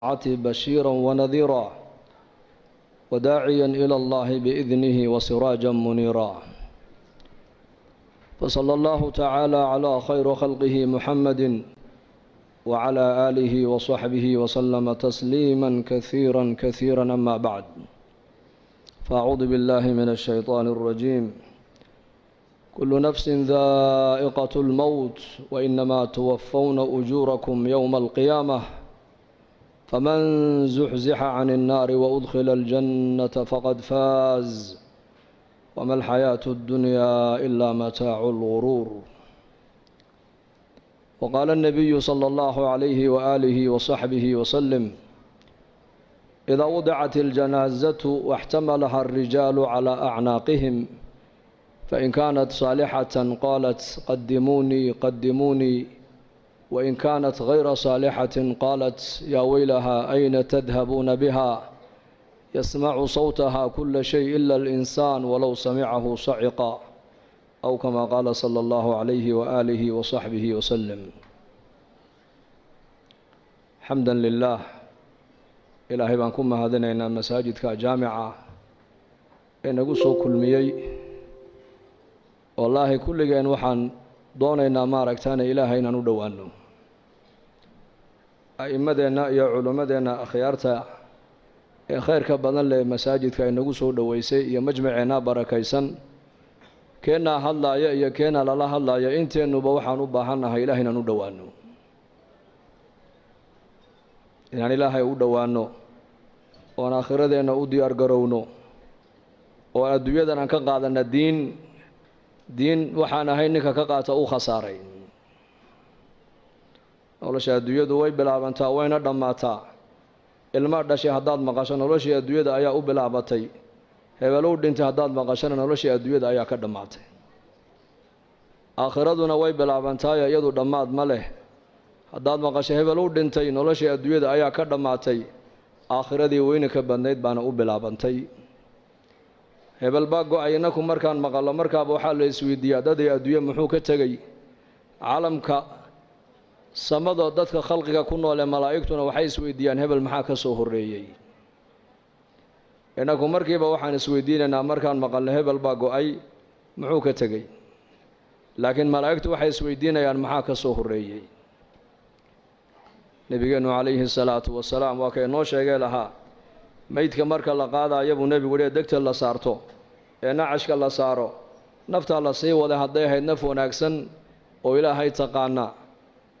بشيرا ونذيرا وداعيا إلى الله بإذنه وسراجا منيرا. فصلى الله تعالى على خير خلقه محمد وعلى آله وصحبه وسلم تسليما كثيرا كثيرا. أما بعد، فأعوذ بالله من الشيطان الرجيم. كل نفس ذائقة الموت وإنما توفون أجوركم يوم القيامة فمن زحزح عن النار وأدخل الجنة فقد فاز وما الحياة الدنيا إلا متاع الغرور. وقال النبي صلى الله عليه وآله وصحبه وسلم: إذا وضعت الجنازة واحتملها الرجال على أعناقهم فإن كانت صالحة قالت قدموني قدموني، وإن كانت غير صالحة قالت يا ويلها أين تذهبون بها، يسمع صوتها كل شيء إلا الإنسان ولو سمعه صعقا، أو كما قال صلى الله عليه وآله وصحبه وسلم. حمدا لله. إلهي baan ku mahadinaynaa masaajidka jaamica ee nagu soo kulmiyey. wallaahi kulligeen waxaan doonaynaa maaragtaana ilaahay inaan u dhowaano. a'immadeenna iyo culimmadeenna akhyaarta ee khayrka badan leh masaajidka ay nagu soo dhoweysay iyo majmaceenna barakaysan, keennaa hadlaaya iyo keennaa lala hadlaaya, inteennuba waxaan u baahannahay ilaahay inaan u dhowaano, inaan ilaahay u dhowaano, oon aakhiradeenna u diyaar garowno, oo adduunyadan aan ka qaadanna diin waxaan ahay ninka ka qaata u khasaaray. nolosha adduunyadu way bilaabantaa wayna dhammaataa. ilma dhashay haddaad maqasho noloshii adduunyada ayaa u bilaabatay. hebelow dhintay haddaad maqashona noloshii adduunyada ayaa ka dhammaatay. aakhiraduna way bilaabantaayo iyadu dhammaad ma leh. haddaad maqasho hebelow dhintay noloshii adduunyada ayaa ka dhammaatay. aakhiradii weyni ka badnayd baana u bilaabantay. hebel baa go-ay. innaku markaan maqallo markaaba waxaa la isweydiiyaa dadii adduunye muxuu ka tegey. calamka samadoo dadka khalqiga ku noole malaa'igtuna waxay isweydiiyaan hebel maxaa ka soo horreeyey. innaku markiiba waxaan isweydiinaynaa markaan maqalno hebel baa go-ay muxuu ka tegey, laakiin malaa'igtu waxay isweydiinayaan maxaa ka soo horreeyey. nebigeennu calayhi salaatu wasalaam waa kay noo sheegee lahaa, meydka marka la qaadaayo buu nebigu yidhi degta la saarto ee nacashka la saaro, naftaa la sii waday hadday ahayd naf wanaagsan oo ilaahay taqaana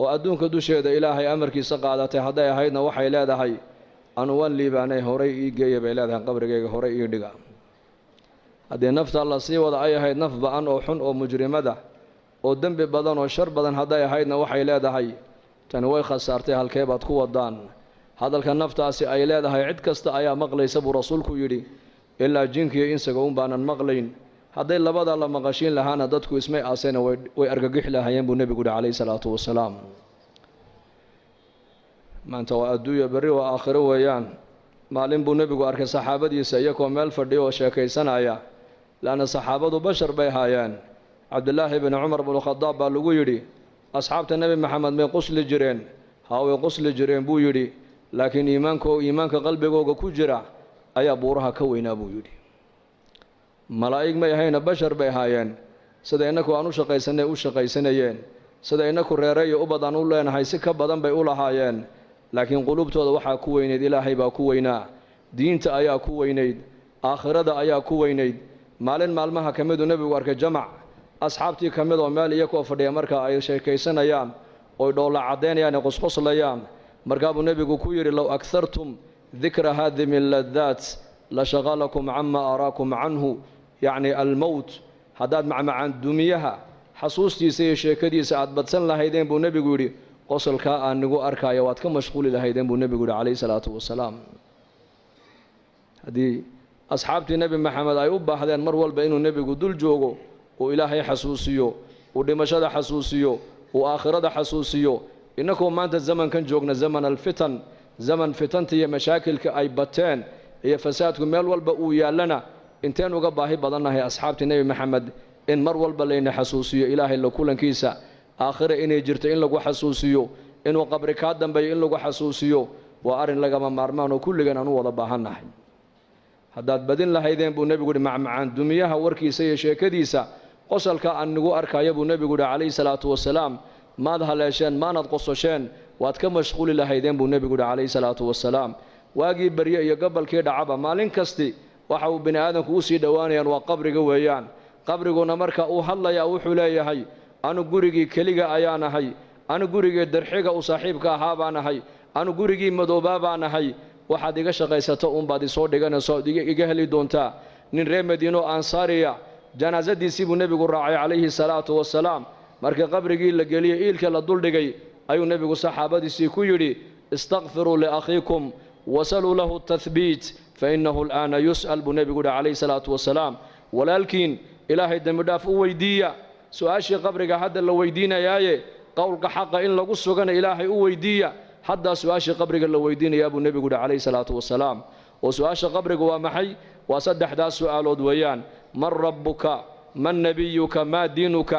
oo adduunka dusheeda ilaahay amarkiisa qaadatay hadday ahaydna waxay leedahay anu waan liibaanay horay ii geeya bay leedahay, qabrigayga horay ii dhiga. haddii naftaa la sii wada ay ahayd naf ba-an oo xun oo mujrimada oo dembi badan oo shar badan hadday ahaydna waxay leedahay tani way khasaartay, halkee baad ku wadaan. hadalka naftaasi ay leedahay cid kasta ayaa maqlaysa buu rasuulku yidhi, ilaa jinkiiyo insaga un baanan maqlayn. hadday labadaa la maqashiin lahaana dadku ismay aasayna way argagixi lahaayeen buu nebigu yihi calayhi salaatu wasalaam. maanta waa adduunya, berri waa aakhiro weeyaan. maalin buu nebigu arkay saxaabadiisa iyagoo meel fadhiya oo sheekaysanaya, laanna saxaabadu bashar bay haayeen. cabdillaahi bni cumar bnukhadaab baa lagu yidhi, asxaabta nebi maxamed may qusli jireen? haa, way qusli jireen buu yidhi, laakiin iimaanka qalbigooga ku jira ayaa buuraha ka weynaa buu yidhi. malaa'ig may ahayna bashar bay ahaayeen. sida innaku aan u shaqaysanay u shaqaysanayeen, sida innaku reere iyo ubad aan u leenahay si ka badan bay u lahaayeen, laakiin qulubtooda waxaa ku weynayd ilaahay baa ku weynaa, diinta ayaa ku weynayd, aakhirada ayaa ku weynayd. maalin maalmaha ka miduu nebigu arkay jamac asxaabtii ka mid oo meel iyakoo fadhiya marka ay sheekaysanayaan oy dhoolla caddaynayaan ee qosqoslayaan. markaabuu nebigu ku yidhi, low aghartum dikra haadimi ladaat la shaqalakum cama araakum canhu, yacni almowt. haddaad macmacaan dumiyaha xasuustiisa iyo sheekadiisa aad badsan lahaydeen buu nebigu yidhi, qosolkaa aan nigu arkaayo waad ka mashquuli lahaydeen buu nebigu yidhi calayhi salaatu wasalaam. haddii asxaabtii nebi maxamed ay u baahdeen mar walba inuu nebigu dul joogo, uu ilaahay xasuusiyo, uu dhimashada xasuusiyo, uu aakhirada xasuusiyo. innakoo maanta zamankan joogna zaman alfitan, zaman fitanta iyo mashaakilka ay bateen iyo fasaadku meel walba uu yaallana, inteen uga baahi badannahay asxaabtii nebi maxamed in mar walba layna xasuusiyo ilaahay la kulankiisa, aakhire inay jirto in lagu xasuusiyo, inuu qabri kaa dambeeyo in lagu xasuusiyo, وأرن لقما مارمان وكل جنا نوض بهنا هداد بدين لهيدين بو نبي مع معان دميها وركي سيشة كديسة قصل كأنه أركا يبو نبي عليه الصلاة والسلام ما ذا لاشان ما نتقصشان واتكم مشغول لهيدين بو نبي عليه الصلاة والسلام واجي بريء يقبل كده عبا مالين كستي وحو بني آدم كوسي دوانيا وقبر قويان قبر قونا مركا أو حلا يا أو حلايا هاي أنا قريجي كليجا أيانا هاي أنا قريجي درحيجا وصاحبك هابانا هاي أنا قريجي مدوبابانا هاي waxaad iga shaqaysato un baad isoo dhiganayso iga heli doontaa nin reer Madiino Ansaariya janaasadiisii buu nabigu raacay calayhi salaatu wasalaam markii qabrigii la geliyay ilka la dul dhigay ayuu nabigu saxaabadiisii ku yiri istaghfiru li akhikum wasalu lahu at-tathbit fa innahu al-ana yus'al bu nabigu calayhi salaatu wasalaam walaalkiin ilaahay dambi dhaaf u weydiiya su'aashii qabriga hadda la weydiinayaaye qowlka xaqa in lagu sugana ilaahay u weydiiya حتى سؤال قبرك اللي ويدين يا أبو النبي عليه الصلاة والسلام وسؤال قبرك ومحي وصدح ذا سؤال ودويان من ربك من نبيك ما دينك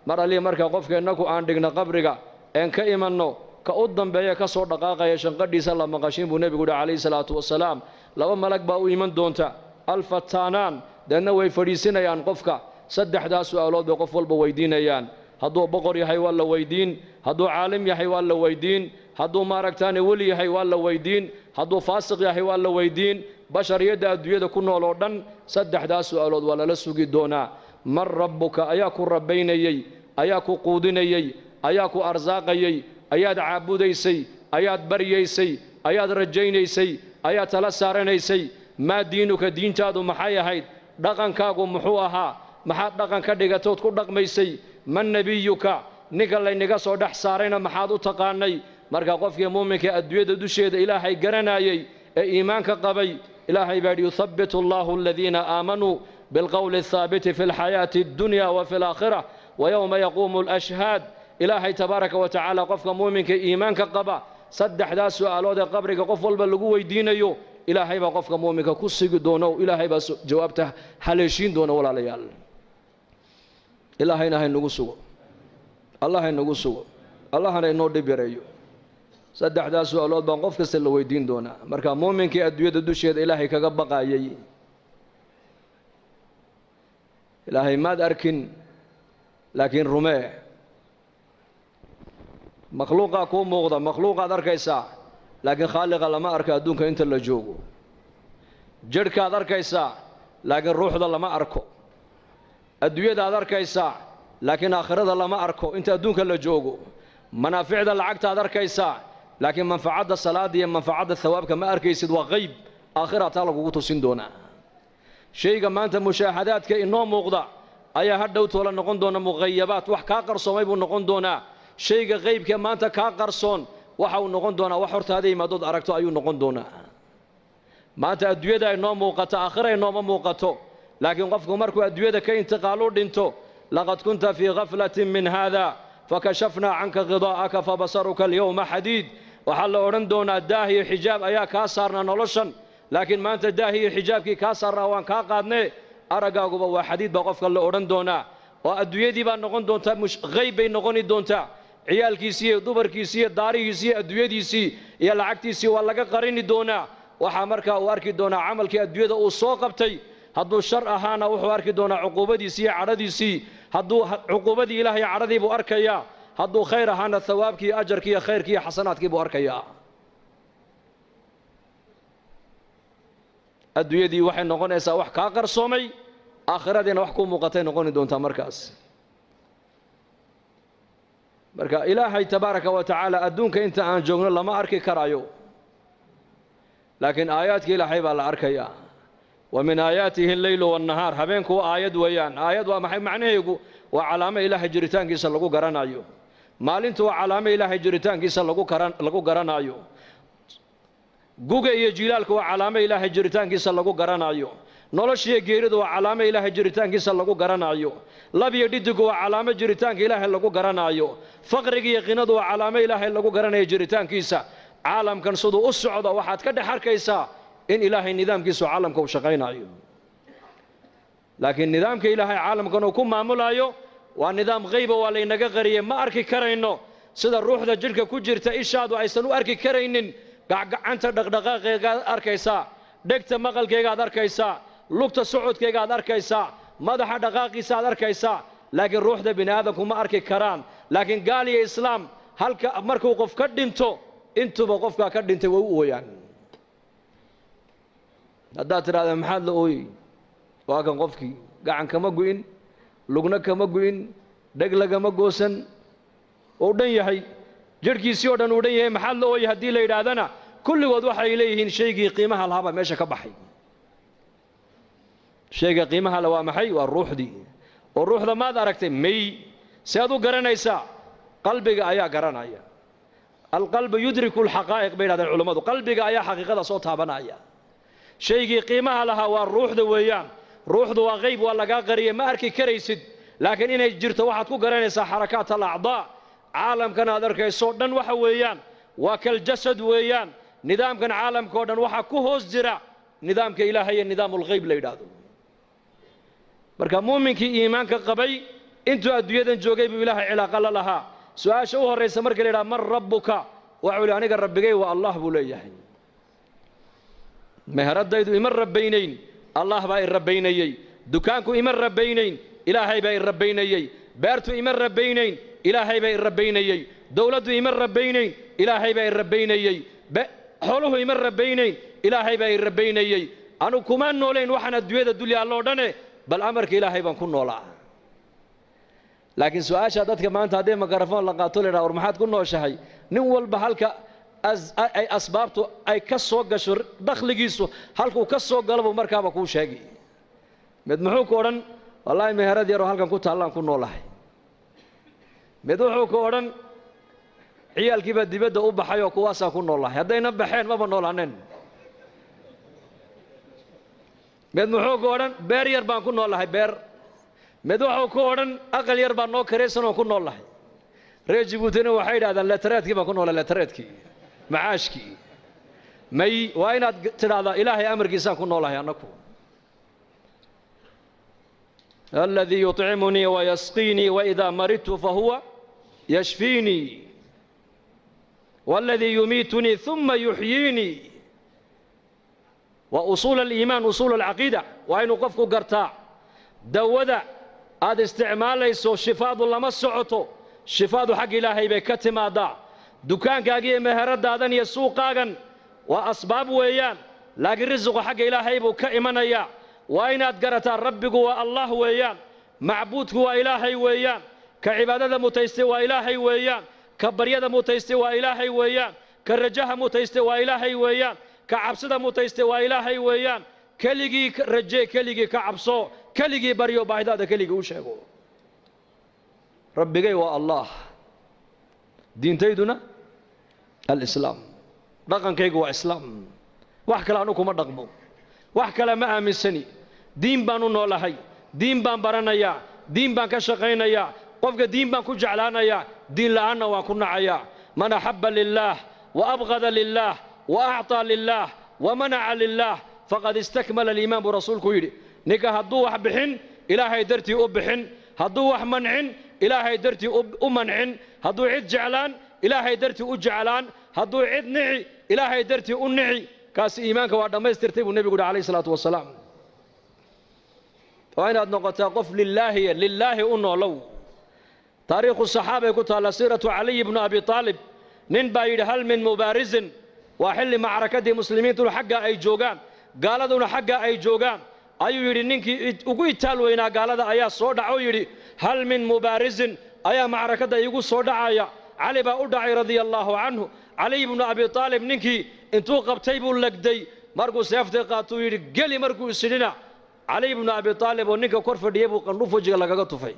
مر لي مركا قفك إنك عندنا قبرك إن كإيمانه كأضم بيا كسر دقائق يشنقدي سلام مقاشين أبو النبي عليه الصلاة والسلام لو ملك باو إيمان دونتا الفتانان دنا ويفريسين يان قفك صدح ذا سؤال بقف والبويدين يان هدو بقر يحي ولا ويدين هدو عالم يحي ولا ويدين هدو ماركتاني ولي يحي ولا ويدين هدو فاسق يحي ولا ويدين بشر يدا أدوية كنا لودن صدح ذا سؤال ولا لسوق دونا من ربك أياكو ربيني أياكو قودني أياكو أرزاقي أياد عابديسي أياد بريسي أياد رجينيسي أياد تلسارنيسي ما دينك دين تادو محايا هيد دقن كاغو محوها محاد دقن كدغتود كو دقميسي من نبيك نقل نقا سو دخ سارينا maxaad u taqaanay marka qofkii muuminka adduunyada dusheeda ilaahay garanayay ee iimaanka qabay ilaahay baa yuthabbitu Allahu alladhina aamanu bil qawli thabit fi al hayati ad-dunya wa fi al akhirah wa yawma yaqumu al ashhad ilaahay tabaaraka wa ta'ala qofka muuminka iimaanka qaba saddexda su'aalood qabriga qof walba lagu weydiinayo ilaahay baa qofka muuminka ku sigi doono ilaahay baa jawaabta haleeshin doono walaalayaal ilaahayna hay nagu sugo الله إنه سوى الله إنه دبيريو صدق ذا سؤال بان قف كسل ويدين دونا مركا مؤمن كي أدوية دوشيد إلهي كجبقى يي إلهي ما أركن لكن رماه مخلوقه كوم مغضى مخلوقه درك يسع لكن خالق لما أركا دونك أنت اللي جوجو جرك درك يسع لكن روح ذا لما أركو أدوية درك يسع لكن آخرة الله ما أركو أنت أدونك اللي جوجو منافع ذا العقد أدرك يسع لكن منفعة الصلاة دي منفعة الثواب كما أركيسد وغيب آخرة تعلق وقوتو سندونا شيء كما أنت مشاهدات كإنه مغضى أي هدوت ولا نقون دونا مغيبات وح كاقر صويب ونقون دونا شيء غيب كما أنت كاقر صون وحاو نقون دونا وحرت هذه ما دود أركتو أيو نقون دونا ما أنت أدوية دا إنه موقتا آخرة إنه موقتو لكن قفكم مركو أدوية دا كي انتقالو دينتو لقد كنت في غفلة من هذا فكشفنا عنك غضاءك فبصرك اليوم حديد وحل أورندونا داهي حجاب أيا كاسرنا نولشن لكن ما أنت داهي حجابك كاسرنا وان كاقادني أرقاقو بوا حديد بقفك اللي أورندونا وأدوية دي بان نقون دونتا مش غيب بين نقوني دونتا عيال كيسية دوبر كيسية داري كيسية أدوية دي سي يا لعقتي سي ولا قريني دونا وحمركا واركي دونا عملك أدوية دو سوقبتي هدو الشر أهانا وحو أركي دونا عقوبتي سي عردي سي هدو عقوبتي إلهي عردي بو أركيا هدو خير أهانا ثوابكي أجركي خيركي حسناتكي بو أركيا أدوية دي وحي نقون إسا وح كاقر صومي آخرة دينا وحكو موقتين نقوني دونتا مركز مركا إلهي تبارك وتعالى أدونك إنت أن جوغنا لما أركي كرايو لكن آياتك إلهي بالا أركيا ومن آياته الليل والنهار هبينكو آيات ويان آيات ومحي معنيه وعلامة إلهي جريتان كيسا لغو قرانايو مالينتو وعلامة إلهي جريتان كيسا لغو قرانايو قوغا إيا جيلالك وعلامة إلهي جريتان كيسا لغو قرانايو نولشي جيرد وعلامة إلهي جريتان كيسا لغو قرانايو لابي يددقو وعلامة جريتان كيسا لغو قرانايو فقرق يقيند وعلامة إلهي لغو قرانايو جريتان كيسا عالم كان صدو أسعود وحاد كده كيسا إن إلهي النظام كيسو عالم كو شقينا أيو لكن النظام كي إلهي عالم كانوا كم معمول أيو والنظام غيبة ولا ينقى غريه ما أركي كرينو سيدا الروح ذا جلك كجرت إشاد وعيسانو أركي كرينين gacanta dhaqdhaqaaqeegaad arkaysaa dhegta maqalkeegaad arkaysaa lugta socodkeegaad arkaysaa madaxa dhaqaaqiisa aad arkaysaa laakiin ruuxda bini aadamku ma arki karaan laakiin gaal iyo islaam halka markuu qof ka dhinto intuba qofka ka dhintay way u ooyaan haddaad tiraahdo maxaad la ooyey waa kan qofkii gacan kama gu'in lugna kama gu'in dheg lagama goosan oo dhan yahay jirhkiisii oo dhan uu dhan yahay maxaad la ooyey haddii la yidhaahdana kulligood waxay leeyihiin shaygii qiimaha lahaa baa meesha ka baxay shayga qiimaha la waa maxay waa ruuxdii oo ruuxda maad aragtay may si aad u garanaysaa qalbiga ayaa garanaya alqalbu yudriku alxaqaa'iq bay yidhahdeen culammadu qalbiga ayaa xaqiiqada soo taabanaya shaygii qiimaha lahaa waa ruuxda weeyaan ruuxdu waa qayb waa lagaa qariyay ma arki karaysid laakiin inay jirto waxaad ku garanaysaa xarakaat alacdaa caalamkan aad arkayso dhan waxa weeyaan waa kaljasad weeyaan nidaamkan caalamka oo dhan waxaa ku hoos jira nidaamka ilaahay iyo nidaamulghayb la yidhaahdo marka muuminkii iimaanka qabay intuu adduunyadan joogay buu ilaahay cilaaqa la lahaa su-aasha u horraysa marka la yidhaha man rabbuka waxuu li aniga rabbigay waa allah buu leeyahay meheradaydu ima rabbaynayn allah baa i rabbaynayey dukaanku ima rabbaynayn ilaahay baa i rabbaynayey beertu ima rabbaynayn ilaahay baa i rabbaynayey dowladdu ima rabbaynayn ilaahay baa i rabbaynayey xooluhu ima rabbaynayn ilaahay baa i rabbaynayey anu kuma noolayn waxaan adduunyada dulya alloo dhane bal amarka ilaahay baan ku noolaa laakiin su-aasha dadka maanta haddii mikrafoon la qaato la yidhaha war maxaad ku nooshahay nin walba halka ay asbaabtu ay ka soo gasho dakhligiisu halkuu ka soo galo buu markaaba kuu sheegi mid muxuu ku odhan wallaahi meherad yaroo halkan ku taallaan ku noolahay mid wuxuu ku odhan ciyaalkiibaa dibadda u baxay oo kuwaasaan ku noolahay haddayna baxeen maba noolaaneen mid muxuu ku odhan beer yar baan ku noolahay beer mid wuxuu ku odhan aqal yar baan noo karaysan oon ku noolahay reer jibuutina waxay yidhahdaan leetareedkii baan ku noolay leetareedkii macaashkii may waa inaad tidhaahdaa ilaahay amarkiisaan ku noolahay annaku alladii yuطcimunii wayasqiinii waidaa maridtu fahuwa yashfiinii والذي يميتني ثم يحييني وأصول الإيمان أصول العقيدة وأين قفك قرطاع دوذا هذا استعمال ليسو شفاء الله ما السعطو شفاء حق إلهي بكتم هذا دكان كاقية مهرد هذا يسوق قاقا وأسباب ويان لكن رزق حق إلهي بكائمنا يا وأين أتقرت ربك والله ويان معبودك وإلهي ويان كعبادة متيستي وإلهي ويان كبريده متيستي وإلهي ويان كرجاها متيستي وإلهي ويان كعبسده متيستي وإلهي ويان كليجي رجي كليجي كعبسو كليجي بريو بايداده كليجي وشيغو ربي waa الله diintayduna الإسلام dhaqankaygu waa islaam wax kale anu kuma dhaqmo wax kale ma aaminsani diin baan u noolahay diin baan baranayaa diin baan ka shaqaynayaa qofka diin baan ku jeclaanayaa diin la'aanna waan ku nacayaa man axabba lillaah wa abqada lillaah wa acطaa lillaah wa manaca lillaah faqad istakmala aliimaan buu rasuulku yidhi ninka hadduu wax bixin ilaahay dartii u bixin hadduu wax mancin ilaahay dartii u mancin hadduu cid jeclaan ilaahay dartii u jeclaan hadduu cid nici ilaahay dartii u nici kaasi iimaanka waa dhammaystirtay buu nebigu yidhi calayhi salaatu wasalaam waa inaad noqotaa qof lilaahi u noolow تاريخ الصحابة يقول سيرة علي بن أبي طالب نين بايد هل من مبارز وحل معركة مسلمين تلو حقا أي جوغان قال دون حقا أي جوغان أيو يري نينكي ugu itaalweyna gaalada ayaa soo dhaco yiri hal min mubarizin ayaa macrakada igu soo dhacaya Ali baa u dhacay radiyallahu anhu Ali ibn Abi Talib ninkii intuu qabtay buu lagday markuu seeftay qaatuu yiri gali markuu isidina Ali ibn Abi Talib oo ninka kor fadhiyay buu qandhuuf wajiga lagaga tufay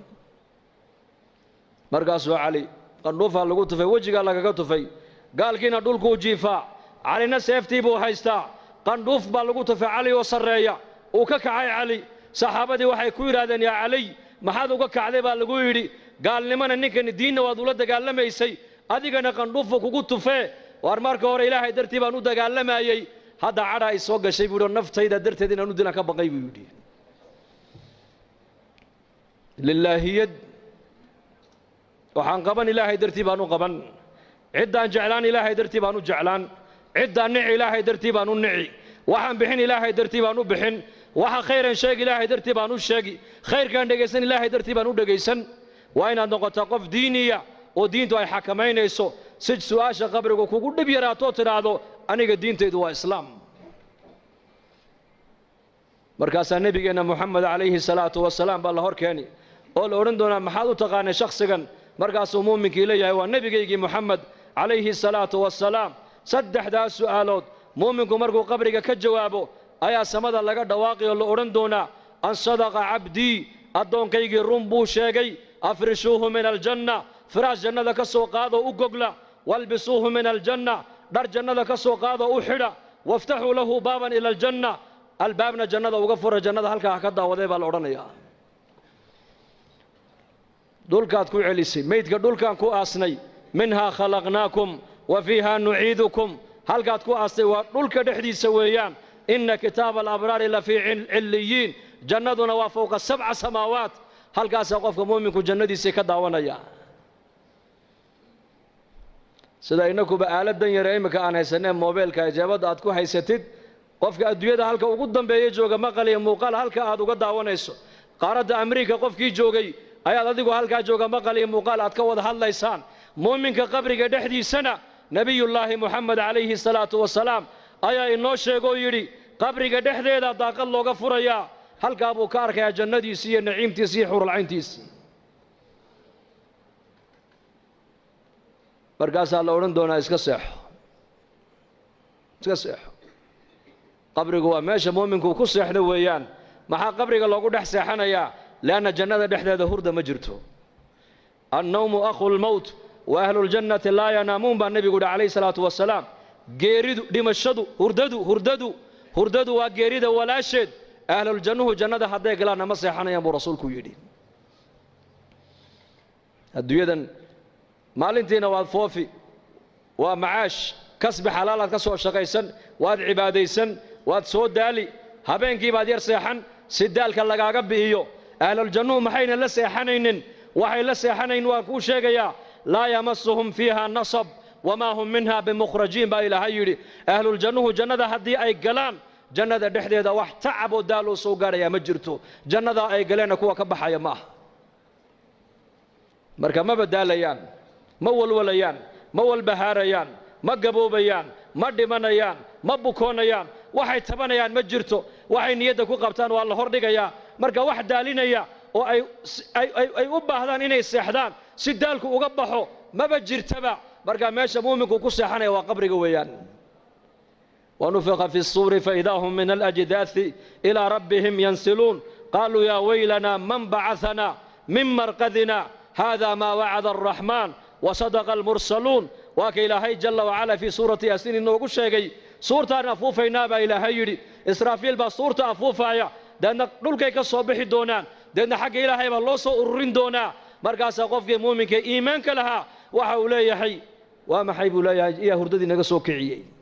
markaasuu Ali qandhuufa lagu tufay wajiga lagaga tufay gaalkiina dhulku jiifaa Alina seeftii buu haystaa qandhuuf baa lagu tufay Ali oo sareeya uu ka kacay Ali saxaabadii waxay ku yiraahdeen yaa Ali maxaad uga kacday baa lagu yiri gaalnimana ninkan diinna waad ula dagaalamaysay adigana qandhuufa kugu tufee war marka hore ilaahay dartii baan u dagaalamayay hadda cadha ay soo gashay buu naftayda darteed inaan u dilan ka baqay buu yiri lillaahiyad waxaan qaban ilaahay dartii baan u qaban ciddaan jeclaan ilaahay dartii baan u jeclaan عدة نعي إلهي درتيبان النعي وحن بحن إلهي درتيبان بحن وحن خيرا شيء إلهي درتيبان الشيء خير كان دقيسن إلهي درتيبان دقيسن وين أنك تقف دينية ودين تو أي حكمين يسو سج سؤال قبرك وكل بيراتو ترادو أنا قدين تدوا إسلام مركز النبي محمد عليه الصلاة والسلام بالله كاني أول أورندونا محادو تقاني شخصا مركز مؤمنك إليه هو النبي محمد عليه الصلاة والسلام صدح دا سؤالات مؤمنكم مركو قبرك كجوابه أيا سمد الله قد واقع الله أورندونا أن صدق عبدي أدون كيجي رمبو شيغي أفرشوه من الجنة فراش جنة كسو قاضو أقوغلا والبسوه من الجنة در جنة كسو قاضو أحدا وافتحوا له بابا إلى الجنة البابنا جنة وغفر جنة هلكا هكذا وذيبا الأورانيا دول كات كو عليسي ميت دول كان كو أسني منها خلقناكم وفيها نعيدكم هل كات كو أسني ودول كدحدي سويان إن كتاب الأبرار لفي عليين جنة وفوق 7 سماوات هل كات سقف مؤمنكم جنة سيكدا ونيا سيدا إنكم بآلة يريمك أنا سنة موبايل كإجابة أتكو حيستيد qofka adduunyada halka ugu dambeeyay jooga maqal iyo muuqaal halka aad uga daawanayso qaaradda Ameerika qofkii joogay ayaad adigu halka jooga maqal iyo muuqaal aad ka wada hadlaysaan muuminka qabriga dhexdiisana nabiyullaahi Muhammad alayhi salaatu wasalaam ayaa inoo sheego yiri qabriga dhexdeeda daaqad looga furaya halka buu ka arkayaa jannadiisa iyo naciimtiisa iyo xurul cayntiisa markaas la oran doonaa iska seexo qabrigu waa meesha muuminka ku seexdo weeyaan maxaa qabriga loogu dhex seexanayaa laana jannada dhexdeeda hurda ma jirto annawmu akhul maut wa ahlul jannati la yanamun ba nabigu alayhi salatu wasalaam geeridu dhimashadu hurdadu waa geerida walaasheed ahlul jannuhu jannada haday galaan ma seexanayaan buu rasuulku yiri adduunyadan maalintiina waa foofi waa macaash kasbi xalaalaad ka soo shaqaysan waad cibaadaysan waad soo daali habeenkii baad yar seexan sidaalka lagaaga bihiyo ahlul jannuhu maxayna la seexanaynin waxay la seexanayn waan ku sheegayaa la yamassuhum fiha nasab wama hum minha bimukhrajin ba ilaahay yiri ahlul jannuhu jannada hadii ay galaan jannada dhexdeeda wax tacab oo daalo soo gaaraya ma jirto jannada ay galeen kuwa ka baxaya ma marka ma badaalayaan ma walwalayaan ma walbahaarayaan ma gaboobayaan ma dhimanayaan ma bukoonayaan waxay tabanayaan ma jirto waxay niyada ku qabtaan waa la hordhigayaa marka wax daalinaya oo ay u baahdaan inay seexdaan si daalku uga baxo maba jirtaba marka meesha muuminku ku seexanaya waa qabriga weeyaan ونفخ في الصور فإذا هم من الأجداث إلى ربهم ينسلون قالوا يا ويلنا من بعثنا من مرقدنا هذا ما وعد الرحمن وصدق المرسلون وكإلهي جل وعلا في سورة ياسين إنه قل شيء سورة أفوفينا با إلهي يري إسرافيل با سورة أفوفايا دان نقول كيك الصبح دونان دان حق إلهي بالله سؤرين دونا مركز قفك مؤمنك إيمانك لها وحولي يحي وما حيب لا يا هرددي نغا سو كعيي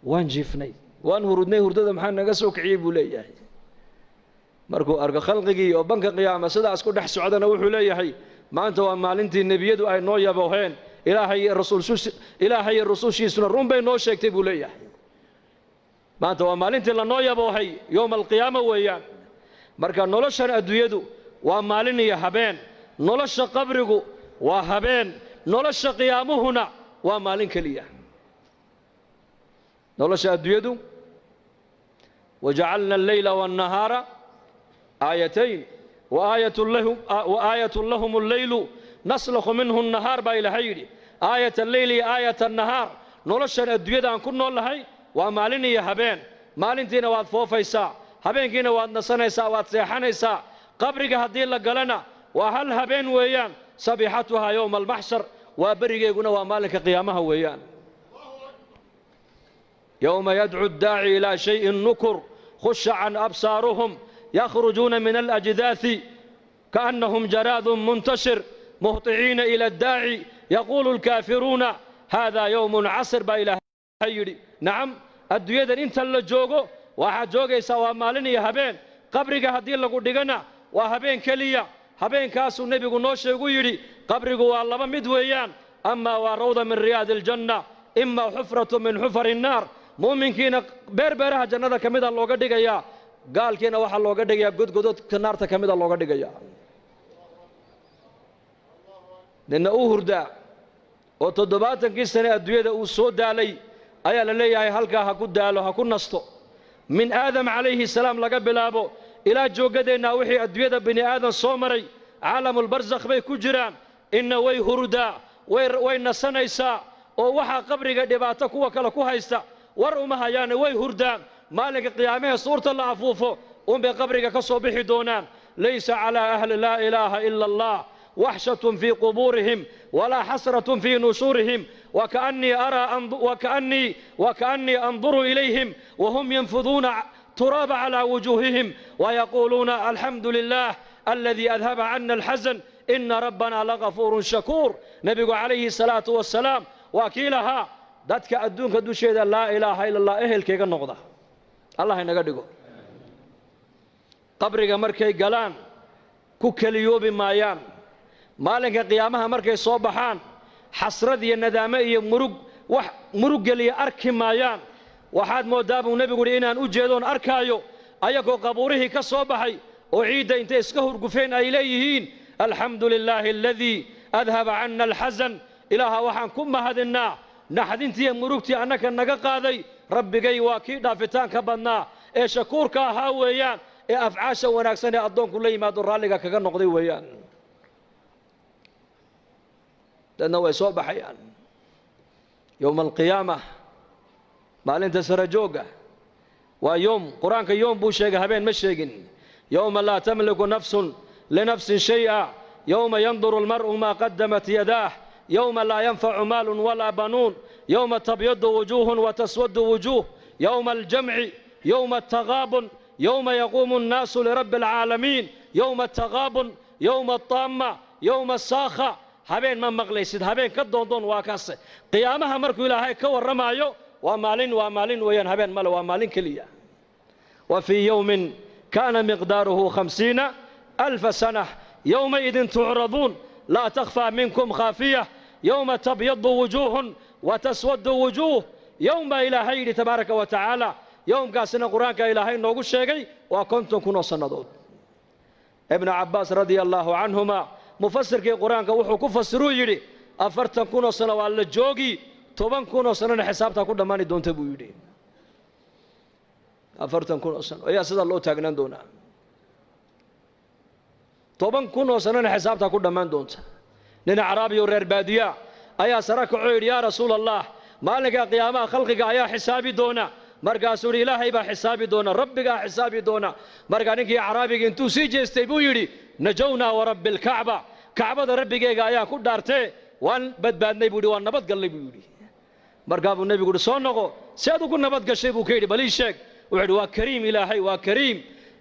وان جيفني وان هردني هردده maxaa naga soo kiciyay buu leeyahay markuu arka khalqigi oo banka qiyaamada sidaas ku dhex socdana wuxuu leeyahay maanta waa maalintii nabiyadu ay noo yabooheen ilaahay rasuulshiisuna run bay noo sheegtay buu leeyahay maanta waa maalintii la noo yaboohay yoom alqiyaama weeyaan marka noloshan adduunyadu waa maalin iyo habeen nolosha qabrigu waa habeen nolosha qiyaamuhuna waa maalin kaliya nolosha adduunyadu وجعلنا الليل والنهار آيتين وآية لهم الليل نسلخ منه النهار باي لهيري آية الليل آية النهار نولشان الدوية أن كنا لهي ومالين يهبين مالين تينا واد فوفيسا هبين كينا واد نصنيسا واد سيحانيسا قبرك هدين لقلنا وهل هبين ويان صبيحتها يوم المحشر وبرق يقولنا ومالك قيامها ويان يوم يدعو الداعي إلى شيء نكر خش عن أبصارهم يخرجون من الأجداث كأنهم جراد منتشر مهطعين إلى الداعي يقول الكافرون هذا يوم عسر بإله هيري نعم الدويدن انت اللي جوغو واحد جوغي سوا ماليني هبين قبرك هدين لقو ديغنا وهبين كليا هبين كاسو النبي نوشي يري قبرك والله مدويان أما وروضة من رياض الجنة إما حفرة من حفر النار مؤمن كينا بيرها جنة كميدا اللوغة ديغيا قال كينا وحا اللوغة ديغيا قد كنار تكميدا اللوغة ديغيا لأن أوهردا وتدباتن كي سنة الدوية أوسود علي أيا للي هلكا هكو دالو هكو نستو من آدم عليه السلام لقبل أبو إلى جوجدنا وحي الدوية بني آدم صومري عالم البرزخ بي كجران إن وي هردا وي نسانيسا ووحا قبري دباتك وكالكو هايستا ورؤمها يعني وي هردان مالك قيامه صورة الله عفوفه بقبرك كصبح دونان ليس على أهل لا إله إلا الله وحشة في قبورهم ولا حسرة في نشورهم وكأني أنظر إليهم وهم ينفضون تراب على وجوههم ويقولون الحمد لله الذي أذهب عنا الحزن إن ربنا لغفور شكور نبي عليه الصلاة والسلام وكيلها ذاتك أدونك دوشيد لا إله إلا الله إهل كيغا النقضة الله ينقدقو قبرك مركي قلان كوكاليوب مايان مالك قيامها مركي صوبحان حسردي الندامي مرق لي أركي مايان وحاد موداب ونبي قولي إنان أجيدون أركايو أيكو قبوره كصوبحي أعيد إنت إسكهر قفين إليهين الحمد لله الذي أذهب عنا الحزن إلها وحان كم هدنا نحدنتي مرقتي أنك النقاقاذي ربي قي واكي دافتان كبنا شكورك هاويان أفعاشا وناكساني أدون كل ما در لك كغن نقضي ويان لأنه يسوى بحيان يوم القيامة مالين تسرجوغا ويوم قرآنك يوم بوشيغا هبين مشيغن يوم لا تملك نفس لنفس شيئا يوم ينظر المرء ما قدمت يداه يوم لا ينفع مال ولا بنون يوم تبيض وجوه وتسود وجوه يوم الجمع يوم التغابن يوم يقوم الناس لرب العالمين يوم التغابن يوم الطامة يوم الساخة هبين من مغليسد هبين كدون واكاس قيامها مركو إلهي كور رمايو ومالين وين هبين مال ومالين كليا وفي يوم كان مقداره 50,000 سنة يومئذ تعرضون لا تخفى منكم خافية يوم تبيض وجوه وتسود وجوه يوم إلهي تبارك وتعالى يوم قاسنا قرآن كإلهي نوغو الشيغي وكنتم كنوا صندود ابن عباس رضي الله عنهما مفسر كي قرآن كوحو كفسروا يري أفرتن كنوا صنوا على الجوغي توبان كنوا صنوا حسابتا كل ماني دون تبو يري أفرتن كنوا صنوا يا سيد الله تاغنان دونا توبان كنوا صنوا حسابتا كل مان دون نين عربي ورير بادية أيا سرك عير يا رسول الله مالك قيامة خلقك أيا حسابي دونا مرقا سوري إلهي با حسابي دونا ربك حسابي دونا مرقا نكي عرابي انتو سيجي استيبو يري نجونا ورب الكعبة كعبة ربك ايا كود دارتي وان بدبادني بودي وان نبت قلي بودي مرقا بو النبي قول صونقو سيادو كون نبت قشي بو كيدي بلي الشيك وعد وكريم إلهي وكريم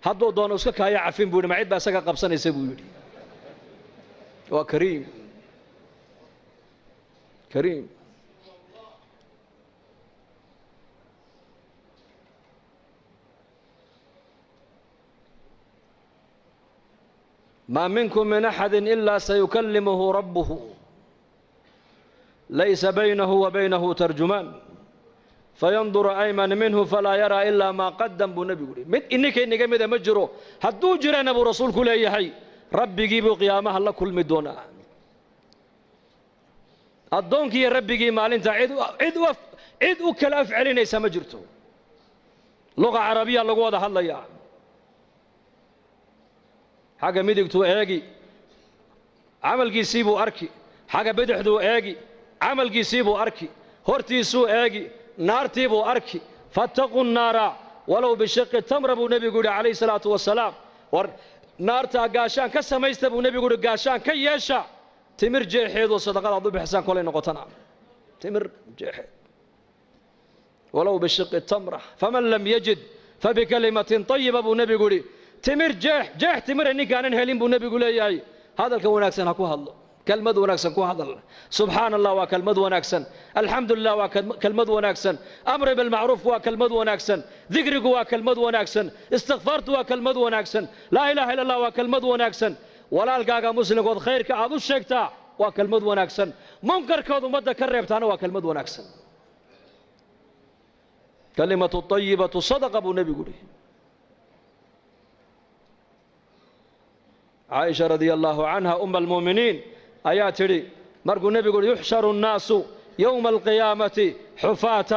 هدو دون اسكا كايا عفين بودي معيد باسكا قبصان يسيبو يري وكريم كريم ما منكم من أحد إلا سيكلمه ربه ليس بينه وبينه ترجمان فينظر أيمن منه فلا يرى إلا ما قدم بنبي إنك ماذا مجرو هدو جرى نبو رسول كل أي ربي جيبوا قيامها الله كل مدونا الدونك يا ربي جي مالين عيد وكل أفعلين ليس مجرته لغة عربية لغة واضح الله يعني حاجة ميدكتو ايجي عمل جيسيبو اركي حاجة بدحدو ايجي عمل جيسيبو اركي هورتيسو ايجي نارتيبو اركي فاتقوا النار ولو بشق التمر ابو نبي قول عليه الصلاة والسلام نارتا قاشان كسميست ابو نبي قول قاشان كيشا تمر جيحيد وصدقاء عضو بحسان كولين نقطنا تمر جيحيد ولو بشق التمر فمن لم يجد فبكلمة طيبة ابو نبي قولي تمر جيح تمر إني كان هلين بو نبي يقول ياي هذا الكوناكسن هكو هالله كلمة وناكسن كو هذا سبحان الله وكلمة وناكسن الحمد لله وكلمة وناكسن أمر بالمعروف وكلمة وناكسن ذكرك وكلمة وناكسن استغفرت وكلمة وناكسن لا إله إلا الله وكلمة وناكسن ولا القاقا مسلم قد خيرك عضو الشيكتا وكلمة وناكسن منكر كودو مدى كريبتانا وكلمة وناكسن كلمة الطيبة صدقة أبو نبي قولي. عائشة رضي الله عنها أم المؤمنين آياتي مرقو النبي يقول يحشر الناس يوم القيامة حفاة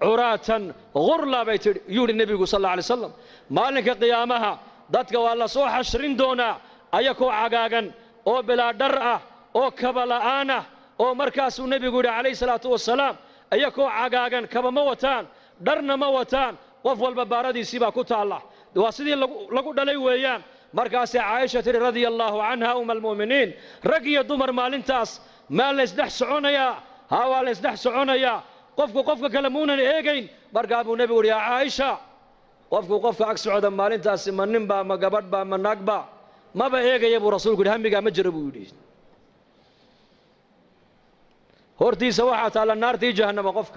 عراة غرلا بيت يقول النبي صلى الله عليه وسلم مالك قيامها ضدك والله صو حشرين دونا أيكو عقاقا أو بلا درأة أو كبلاءانة أو مركز النبي يقول عليه الصلاة والسلام أيكو عقاقا كبا موتان درنا موتان وفو البباردي سيبا كتا الله واسدي لقو دلي ويان مركز عائشة رضي الله عنها أم المؤمنين رقي دمر مالنتاس ما لسدح سعونيا هاوا لسدح سعونيا قفك كلمونا إيجين مركز أبو نبي يا عائشة قفك أكسو عدم مالنتاس من نمبا ما قبض با من نقبا ما بإيجي يا أبو رسول قد همي قام مجربو يدي هورتي سواحة على النار تي جهنم قفك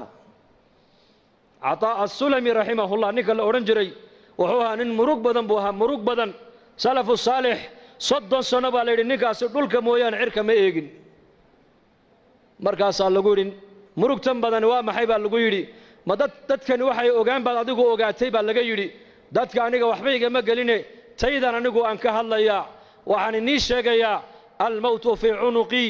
عطاء السلمي رحمه الله نيك الأورنجري وحوها نن مروق بدن بوها مروق بدن سلف الصالح صدن سنة بالي نيكاس دولك مويان عرك ما إيجين مركز اللجورين مروق تم بدن وما حيبا اللجوري ما دتكن وحي أوجان بعد أديكو أوجاتي باللجوري دتك عنيك وحبيك ما قاليني تيدا عنيكو أنك هلا يا وعن النيش يا الموت في عنقي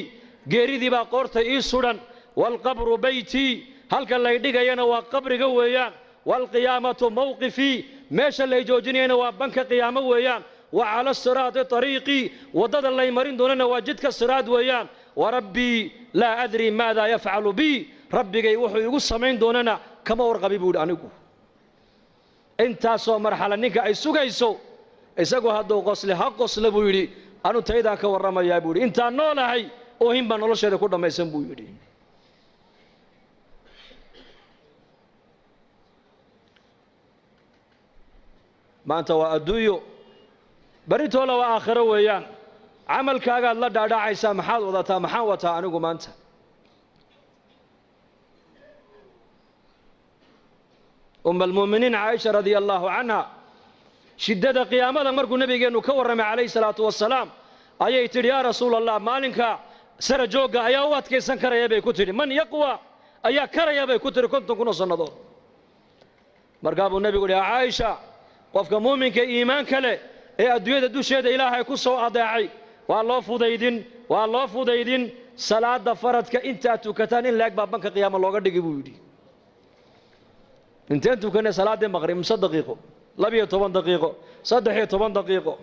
جريدي بقرت إيسودان والقبر بيتي هل كان لا يديك ينا وقبر جويان والقيامة موقفي ماشى اللي يجوجني أنا وبنك قيامة ويان وعلى الصراط طريقي وضد الله يمرين دوننا وجدك الصراط ويان وربي لا أدري ماذا يفعل بي ربي جاي وحي يقول سمعين دوننا كما ورقبي بود عنكو انت سو مرحلة نيك أي سوق إسقو هذا قصله حق قصله بيدي أنو تيدا كورما يا بيدي انت نولا هاي أوهم بنولو شيء كودا ما يسمى بيدي ما أنت وأدويو بريت ولا وآخره ويان عمل كاغا الله دادا عيسى محال وضاتا محاوتا أنوكو ما أنت أم المؤمنين عائشة رضي الله عنها شدة قيامة مرقو النبي أنه كورم عليه الصلاة والسلام أيت يا رسول الله مالك سرجوغا أيوات كيسان كريا بي كتري من يقوى أيا كريا بي كتري كنتم كنو صندور مرقابو النبي يقول يا عائشة قفك مؤمنك إيمان كله ee adduunyada dusheeda ilaahay ku soo adeecay waa loo fudaydin salaada faradka inta tukataan in laag baabanka qiyaamo looga dhigi buu yiri intaan tukanay salaada maqrib 3 daqiiqo 12 daqiiqo 13 daqiiqo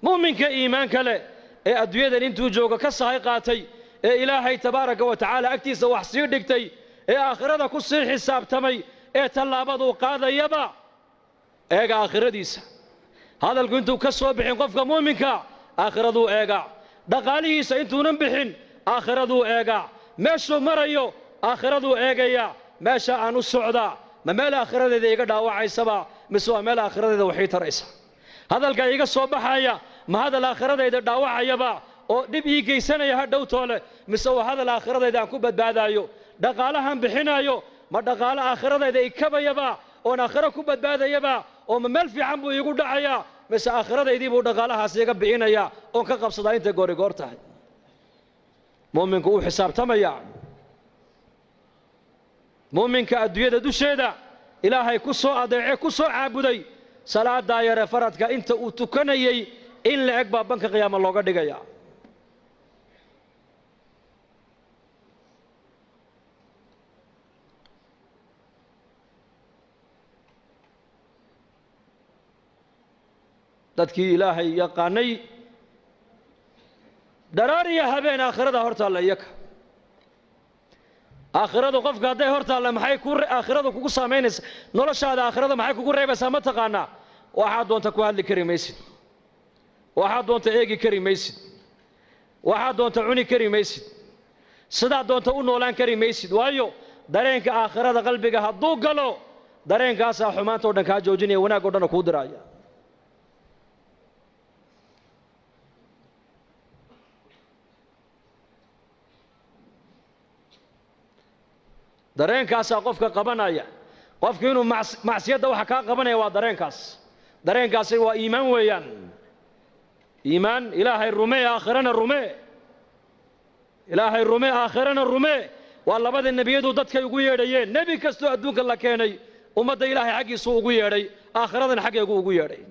muuminka iimaan kale ee adduunyada intuu joogo ka sahay qaatay ee ilaahay tabaaraka wa tacaala agtiisa wax sii dhigtay ee aakhirada ku sii xisaabtamay ee talaabadu qaadayaba eega aakhiradiisa هذا الكنت كسر بحين قفك مؤمنك آخر ذو إيجا دقاليه سينتون بحين آخر ذو إيجا مشوا مريو آخر ذو إيجا مشى عن السعداء ما مال آخر ذي إيجا دعوة عيسى مسوا مال آخر ذي وحيد رئيس هذا الكايجا صباح حيا ما هذا الآخر ذي دعوة عيبا أو نبي كي سنة يهدو طول مسوا هذا الآخر ذي دعكوب بعد أيو دقالهم بحين أيو ما دقال آخر ذي كبا يبا أو آخر كوب بعد يبا أو مال في عمبو يقول دعيا بس آخرة يدي بود قالها سيجا بعينا يا أو كقبض صداين تجوري قرطه مؤمن كو حساب تميا مؤمن كأدوية دوشيدا إلهي كسو أدعي كسو عبودي صلاة دايرة فرد كأنت وتكني إن لعقب بنك قيام الله قد جايا dadkii ilaahay yaqaanay daraariya habeen aakhirada hortaalla iyaka aakhiradu qofka hadday hortaalla maxay ku aakhiradu kugu saameynaysa noloshaada aakhirada maxay kugu reebaysaa ma taqaanaa waxaad doonta ku hadli kari maysid waxaad doonta eegi kari maysid waxaad doonta cuni kari maysid sidaad doonta u noolaan kari maysid waayo dareenka aakhirada qalbiga hadduu galo dareenkaasaa xumaanta oo dhan kaa joojinaya wanaag oo dhan kuu diraaya dareenkaasa qofka qabanaya qofku inuu macsiyada waxa ka qabanaya waa dareenkaasi waa iimaan weeyaan iimaan ilaahay rumee aakhirana rumee ilaahay rumee aakhirana rumee waa labada nebiyadu dadkay ugu yeedhayeen nebi kastoo adduunka la keenay ummadda ilaahay xaggiisuu ugu yeedhay aakhiradana xaggeegu ugu yeedhay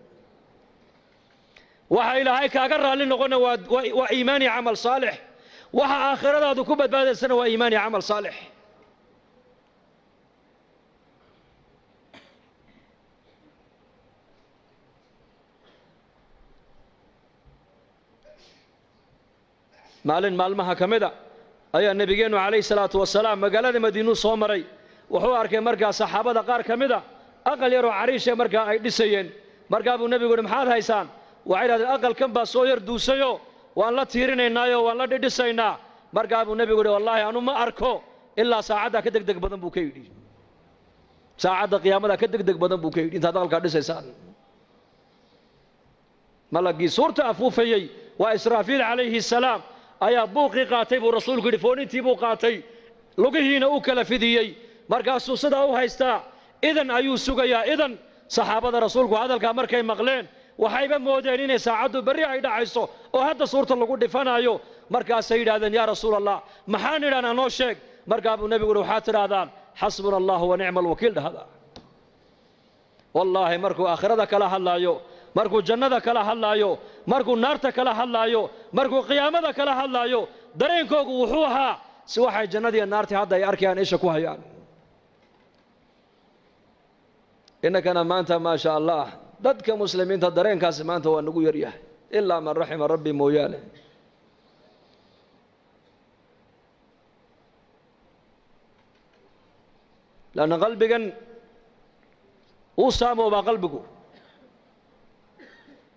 waxa ilaahay kaaga raalli noqona waa iimaan iyo camal saalix waxa aakhiradaadu ku badbaadaysana waa iimaan iyo camal saalix maalin maalmaha ka mida ayaa nabigeennu calayhi salaatu wasalaam magaalada madiinuu soo maray wuxuu arkay markaa saxaabada qaar ka mida aqal yaroo cariishe markaa ay dhisayeen markaa buu nebigu yidhi maxaad haysaan waxay idhahdeen aqalkan baa soo yar duusayo waan la tiirinaynaayoo waan la dhidhisaynaa markaa buu nebigu yidhi wallaahi anu ma arko ilaa saacaddaa ka degdeg badan buu ka yidhi saacadda qiyaamada ka degdeg badan buu ka yidhi intaad aqalkaa dhisaysaan malagii suurta afuufayey waa israafiil calayhi salaam ayaa buuqii qaatay buu rasuulku yidhi foonintii buu qaatay lugihiina u kala fidiyey markaasuu sidaa u haystaa idan ayuu sugayaa idan saxaabada rasuulku hadalkaa markay maqleen waxayba moodeen inay saacaddu berri ay dhacayso oo hadda suurta lagu dhifanaayo markaasay yidhahdeen yaa rasuul allah maxaan idhahnaa noo sheeg markaa buu nebigu yidhi waxaad tidhaahdaan xasbuna allahu wa nicma alwakiil dhahda wallaahi markuu aakhirada kala hadlaayo markuu jannada kala hadlaayo markuu naarta kala hadlaayo markuu qiyaamada kala hadlaayo dareenkoogu wuxuu ahaa si waxay jannadiiyo naartii hadda ay arkayaan isha ku hayaan innakana maanta maa sha allah dadka muslimiinta dareenkaasi maanta waa nagu yar yahay ilaa man raxima rabbi mooyaane lanna qalbigan uu saamoobaa qalbigu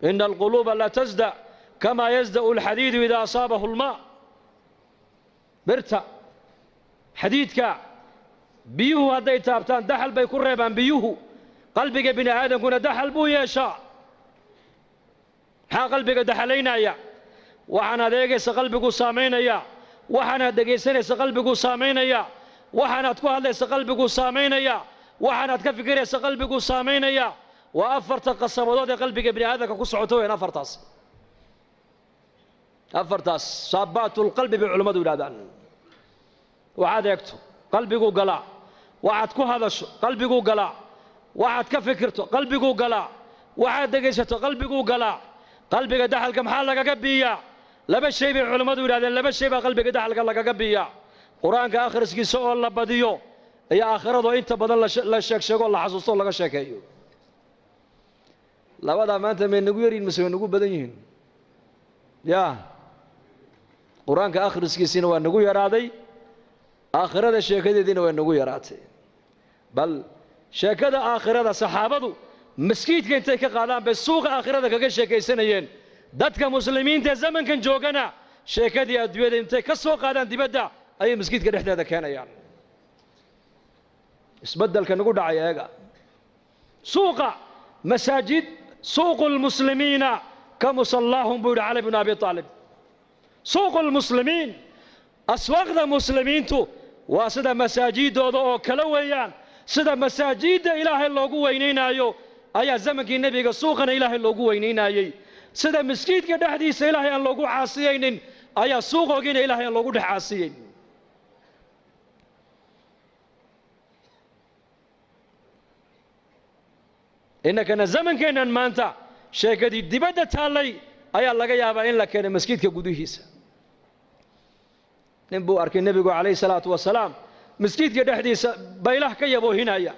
إن القلوب لا تزدأ كما يزدأ الحديد إذا أصابه الماء برتا حديدك بيوه هدي تابتان دحل بيكون ريبان بيوه قلبك بني آدم كنا دحل بو يشاء ها قلبك دحلين يا وحنا ديجيس قلبك سامين يا وحنا ديجيس قلبك سامين يا وحنا تكوه ليس قلبك سامين يا وحنا تكفكر قلبك سامين يا وأفرت قصمدود قلبك ابن هذا كسعتوين أفرتاس صابات القلب بعلماء ولادان وعاد يكتب قلبك قلع وعاد هذا قلبك قلع وعاد كفكرته قلبك قلع وعاد دقيشته قلبك قلع قلبك دحل كم حالك قبيا لبس شيء بعلماء ولادان لبس شيء بقلبك دحل لك قبيا قرآن كآخر سكي سؤال الله بديو يا آخرته أنت بدل لا شك شك الله حسوس الله شك أيو labadaa maanta may nagu yaryihin mise way nagu badan yihiin yaa qur-aanka akhriskiisiina waa nagu yaraaday aakhirada sheekadeediina waa nagu yaraatay bal sheekada aakhirada saxaabadu maskiidka intay ka qaadaan bay suuqa aakhirada kaga sheekaysanayeen dadka muslimiinta ee zamankan joogana sheekadii adduunyada intay ka soo qaadaan dibadda ayay maskiidka dhexdeeda keenayaan isbeddelka nagu dhacay eega suuqa مساجد سوق المسلمين كمصلاهم بيقول علي بن أبي طالب سوق المسلمين أسواق المسلمين تو وسد مساجد أو كلويان سد مساجد إله الله جوينين أيو أي زمن النبي سوقنا إله الله جوينين أي سد مسجد كده حديث إله الله جو عاصيين أي سوق جين إله الله جو عاصيين إنك أنا زمن كنا مانتا شيء كذي دبادة تالي أي الله جاي أبا إن لك أنا مسجد كجودهيس نبو أركي النبي عليه الصلاة والسلام مسجد كده حديث بيله كي يبو هنا يا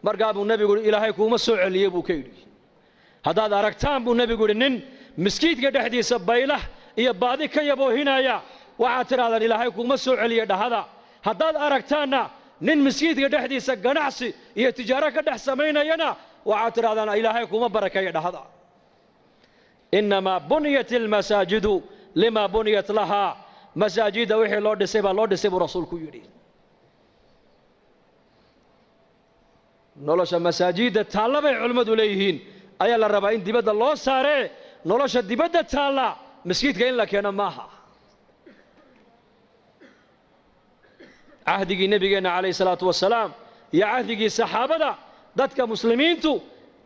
مرقابو النبي يقول إلهي كوم السوء اللي يبو كيري هذا أركتان بو النبي يقول إن مسجد كده حديث بيله يبادي كي يبو هنا يا وعتر هذا إلهي كوم السوء اللي يده هذا أركتانا نن مسجد كده حديث جناعسي يتجارة كده سمينا ينا وعاتر هذا إلهي كوما بركة هذا إنما بنيت المساجد لما بنيت لها مساجد وحي لورد سيبا رسول كيري نولش مساجد تالبا علماء إليهين أي الربعين دبد الله ساري نولش دبد تالا مسجد كاين لك أنا ماها عهدي نبينا عليه الصلاة والسلام يا عهدي صحابة dadka muslimiintu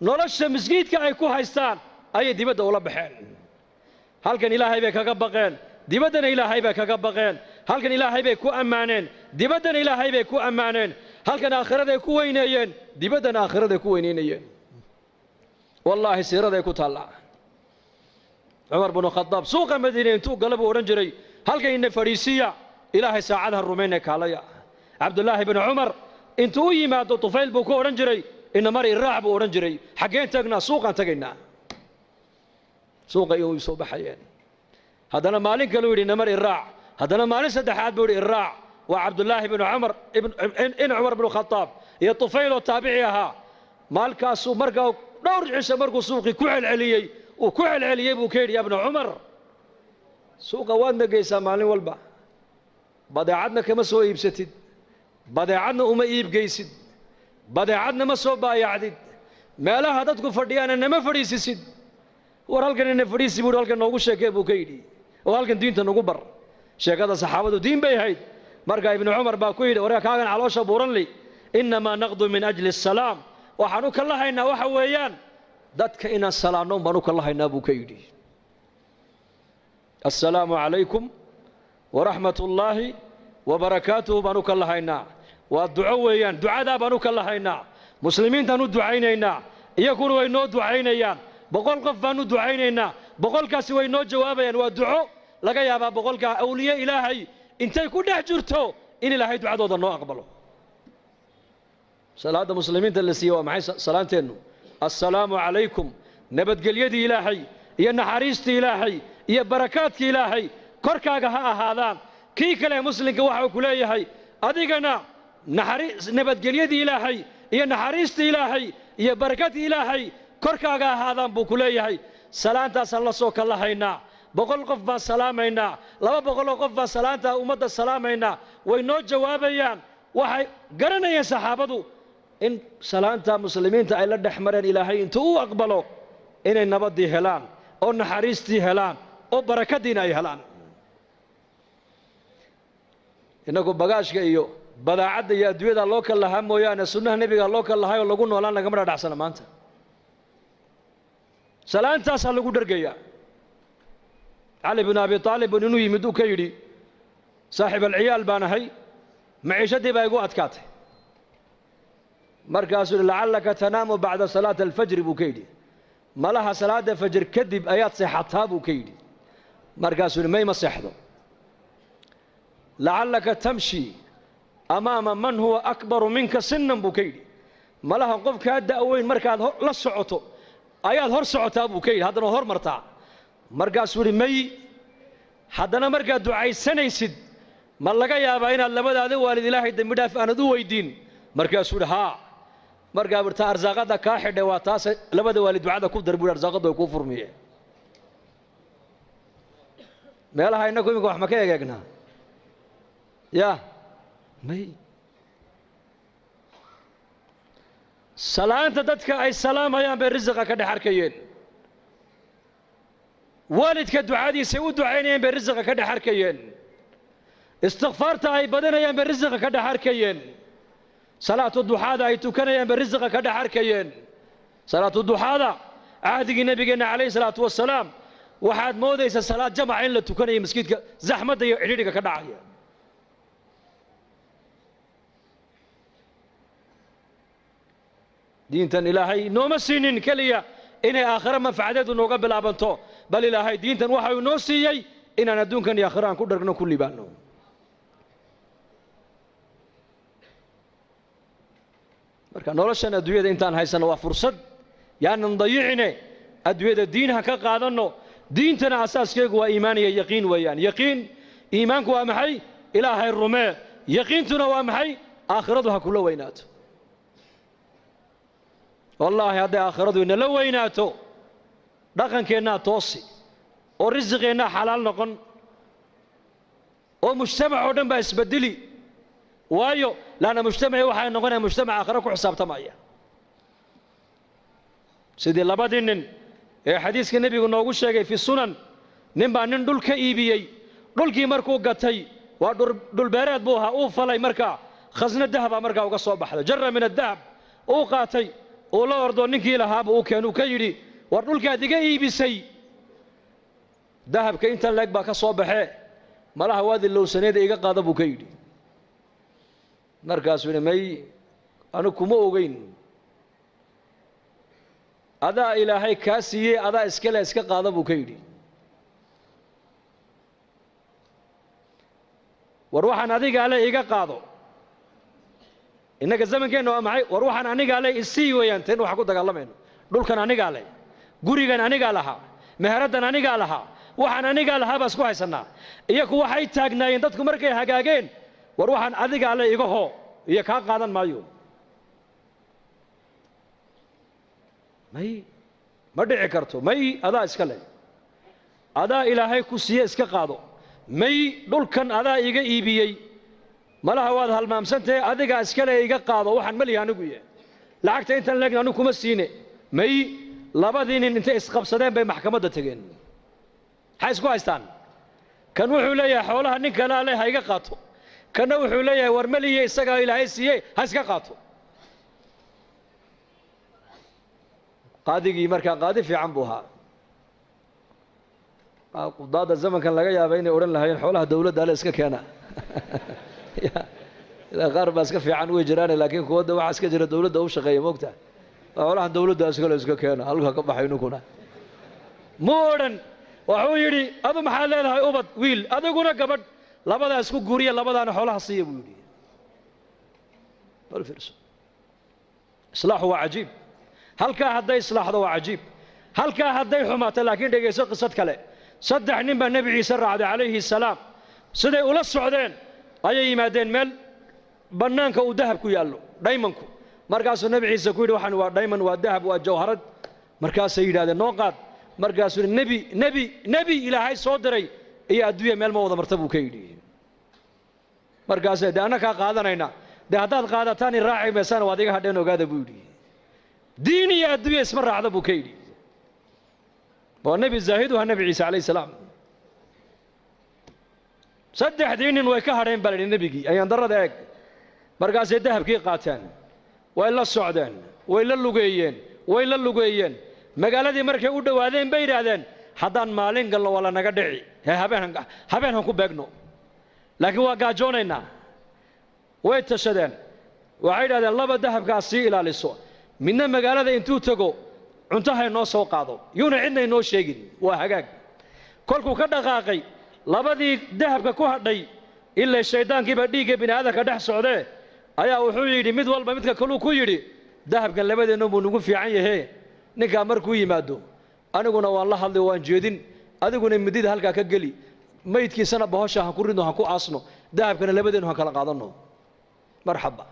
nolosha masjiidka ay ku haystaan ay dibadda ula baxeen halkan ilaahay bay kaga baqeen dibaddana ilaahay bay kaga baqeen halkan ilaahay bay ku ammaaneen dibaddana ilaahay bay ku ammaaneen halkan aakhiraday ku weyneeyeen dibaddana aakhiraday ku weyneynayeen wallaahi siiraday ku taallaa cumar binu khadaab suuqa madiina intuu gala buu odhan jiray halkayna fadhiisiya ilaahay saacadaha rumaynee kaalaya cabdullaahi binu cumar intuu u yimaado tufayl buu ku odhan jiray ina mari iraac buu odhan jiray xaggeen tagnaa suuqaan tagaynaa suuqa iyuu soo baxayeen haddana maalin kaluu yidhi ina mari iraac haddana maalin saddexaad buu yidhi iraac waa cabdullaahi binu cumar in cumar binu khadaab iyo tufayl oo taabici ahaa maalkaasuu markaa dhowr cisho markuu suuqii ku celceliyey uu ku celceliyey buu ka yidhi yaa bnu cumar suuqa waadna geysaa maalin walba badeecadna kama soo iibsatid badeecadna uma iibgeysid badeecadna ma soo baayacdid meelaha dadku fadhiyaana nama fadhiisisid war halkan ina fadhiisi buu halkan noogu sheekee buu ka yidhi oo halkan diinta nagu bar sheekada saxaabadu diin bay ahayd markaa ibnu cumar baa ku yidhi waryaa kaagan caloosha buuranli innamaa naqdu min ajli asalaam waxaan u kala haynaa waxa weeyaan dadka inaan salaanno baan u kala haynaa buu ka yidhi assalaamu calaykum waraxmat ullaahi wabarakaatuhu baan u kala haynaa waa duco weeyaan ducadaa baan u kala haynaa muslimiintaan u ducaynaynaa iyaguna way noo ducaynayaan boqol qof baan u ducaynaynaa boqolkaasi way noo jawaabayaan waa duco laga yaabaa boqolkaa awliye ilaahay intay ku dhex jirto in ilaahay ducadooda noo aqbalo salaada muslimiinta la siiye waa maxay salaanteennu assalaamu calaykum nabadgelyadii ilaahay iyo naxariistii ilaahay iyo barakaadkii ilaahay korkaaga ha ahaadaan kii kale muslimka waxa ku leeyahay adigana nabadgelyadii ilaahay iyo naxariistii ilaahay iyo barakaadkii ilaahay korkaaga ahaadaan buu ku leeyahay salaantaasaan la soo kala haynaa boqol qof baan salaamaynaa 200 qof baan salaanta ummadda salaamaynaa way noo jawaabayaan waxay garanayeen saxaabadu in salaanta muslimiinta ay la dhaxmareen ilaahay intuu u aqbalo inay nabadii helaan oo naxariistii helaan oo barakadiina ay helaan inagu bagaashka iyo badaacadda iyo adduunyada loo kala lahaa mooyaane sunnaha nebiga loo kala lahaayoo lagu noolaan lagama dhadhacsana maanta salaantaasaa lagu dhargayaa cali bin abi aalib inuu yimid uu ka yidhi saaxib alciyaal baan ahay maciishadii baa igu adkaatay markaasuu lacallaka tanaamu bacda salaati alfajri buu ka yidhi malaha salaada fajr kadib ayaad seexataa buu ka yidhi markaasuu yidhi mayma seexdo lacallaka tamshi amaama man huwa akbaru minka sinnan buu ka yidhi malaha qofkaa da'weyn markaad la socoto ayaad hor socotaa buu ka yidhi haddana hor martaa markaasuu yidhi may haddana markaad ducaysanaysid ma laga yaabaa inaad labadaada waalid ilaahay dembi dhaaf aanad u weydiin markaasuu yidhi haa markaa birta arsaaqada kaa xidhay waa taas labada waalid ducada ku dar buu arsaaqadu ay ku furmiyeen meelaha inagu imika wax ma ka egeegnaa ya may salaanta dadka ay salaamayaan bay risiqa ka dhex arkayeen waalidka ducadiisa u ducaynayaan bay risiqa ka dhex arkayeen istikfaarta ay badanayaan bay risiqa ka dhex arkayeen salaatu duxaada ay tukanayaan bay risiqa ka dhex arkayeen salaatu duxaada cahdigii nabigeenna calayhi salaatu wasalaam waxaad moodaysaa salaad jamaca in la tukanayo masjidka zaxmadda iyo cidhiidhiga ka dhacaya diintan ilaahay nooma siinin keliya inay aakhiro manfacadeedu nooga bilaabanto bal ilaahay diintan waxa uu noo siiyey inaan adduunkan iyo aakhiro aan ku dhargno ku libaanno marka noloshan adduunyada intaan haysano waa fursad yaanan dayicine adduunyada diinaha ka qaadanno diintana asaaskeegu waa iimaan iyo yaqiin weeyaan yaqiin iimaanku waa maxay ilaahay rumee yaqiintuna waa maxay aakhiradu ha kula weynaato wallaahi hadday aakhiradu inala weynaato dhaqankeennaa toosi oo risiqeennaa xalaal noqon oo mujtamac oo dhan baa isbedeli waayo laanna mujtamaci waxay noqonaya mujtamac aakhiro ku xisaabtamaya sidii labadii nin ee xadiiska nebigu noogu sheegay fi sunan nin baa nin dhul ka iibiyey dhulkii markuu gatay waa dhulbeereed buu ahaa uu falay markaa khasna dahaba markaa uga soo baxday jarra min adahab uu qaatay uu la ordo ninkii lahaaba uu keenuu ka yidhi war dhulkaad iga iibisay dahabka intan leeg baa ka soo baxee malaha waadi lowsaneeda iga qaada buu ka yidhi markaasuu yidhi may anu kuma ogeyn adaa ilaahay kaa siiyey adaa iskale iska qaada buu ka yidhi war waxaan adigaa le iga qaado innaga zamankeenna waa maxay war waxaan anigaa le isii weeyaan teen waxa ku dagaalamayno dhulkan anigaa le gurigan anigaa lahaa meheraddan anigaa lahaa waxaan anigaa lahaa baa isku haysannaa iyaku waxay taagnaayeen dadku markay hagaageen war waxaan adigaa le iga hoo iyo kaa qaadan maayo may ma dhici karto may adaa iska le adaa ilaahay ku siiye iska qaado may dhulkan adaa iga iibiyey malaha waad halmaamsantahe adigaa iskale iga qaado waxaan malihi anigu yahay lacagta intaan leegna anigu kuma siine may labadii nin intay isqabsadeen bay maxkamadda tageen maxay isku haystaan kan wuxuu leeyahay xoolaha nin kalaa leh ha iga qaato kanna wuxuu leeyahay war malihiye isagaa ilaahay siiyey ha iska qaato qaadigii markaa qaadi fiican buu ahaa qudaada zamankan laga yaaba inay odhan lahaayeen xoolaha dawladda ale iska keena qaar baa iska fiican way jiraan laakiin kuwada waxa iska jira dawladda u shaqeeya moogta xoolaha dawladda iska keena halka ka baxay ninkuna ma odhan wuxuu yidhi adu maxaad leedahay ubad wiil adiguna gabadh labadaa isku guuriya labadaana xoolaha siiya buu yidhi islaaxu waa cajiib halkaa hadday islaaxdo waa cajiib halkaa hadday xumaato laakiin dhegayso qisad kale saddex nin baa nebi ciise raacday calayhi salaam siday ula socdeen ayay yimaadeen meel bannaanka uu dahab ku yaallo dhaymanku markaasuu nebi ciise ku yidhi waxaan waa dhayman waa dahab waa jawharad markaasay yidhahdeen noo qaad markaasuu yidhi nebi ilaahay soo diray iyo adduunya meel ma wada marta buu ka yidhi markaasay dee annakaa qaadanayna dee haddaad qaadataan i raaci maysaan waad iga hadheen ogaada buu yidhi diin iyo adduunya isma raacda buu ka yidhi waa nebi zaahiduha nebi ciise calayhi salaam saddexdii nin way ka hadheen baa la yidhi nebigii ayaan darrada eeg markaasay dahabkii qaateen way la socdeen way la lugeeyeen magaaladii markay u dhowaadeen bay yidhaahdeen haddaan maalin galno waa lanaga dhici habeen han ku beegno laakiin waa gaajoonaynaa way tashadeen waxay yidhahdeen laba dahabkaas sii ilaaliso midna magaalada intuu tego cuntahay noo soo qaado yuuna cidna inoo sheegin waa hagaag kolkuu ka dhaqaaqay labadii dahabka ku hadhay ilaa shayddaankiiba dhiigga bini aadamka dhex socdee ayaa wuxuu yidhi mid walba midka kaluu ku yidhi dahabkan labadeenna buu nagu fiican yahe ninkaa markuu yimaado aniguna waan la hadlay waan jeedin adiguna midida halkaa ka geli maydkiisana bahosha han ku ridno han ku aasno dahabkana labadeennu han kala qaadanno marxaba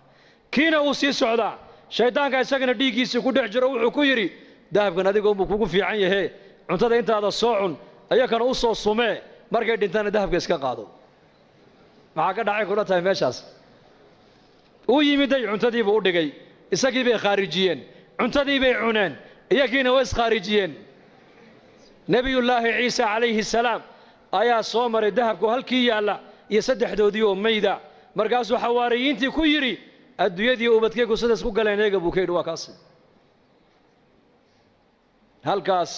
kiina uu sii socdaa shayddaanka isagana dhiiggiisii ku dhex jiro wuxuu ku yidhi dahabkan adiga unbuu kugu fiican yahe cuntada intaada soo cun ayakana u soo sumee markay dhintaana dahabka iska qaado maxaa ka dhacay kula tahay meeshaas uu yimiday cuntadiibuu u dhigay isagii bay khaarijiyeen cuntadii bay cuneen iyagiina way iskhaarijiyeen nebiyullaahi ciise calayhi salaam ayaa soo maray dahabku halkii yaalla iyo saddexdoodii oo mayda markaasuu xawaariyiintii ku yidhi adduunyadii ubadkaygu sidaas ku galeen eega buu ka yidhi waa kaas halkaas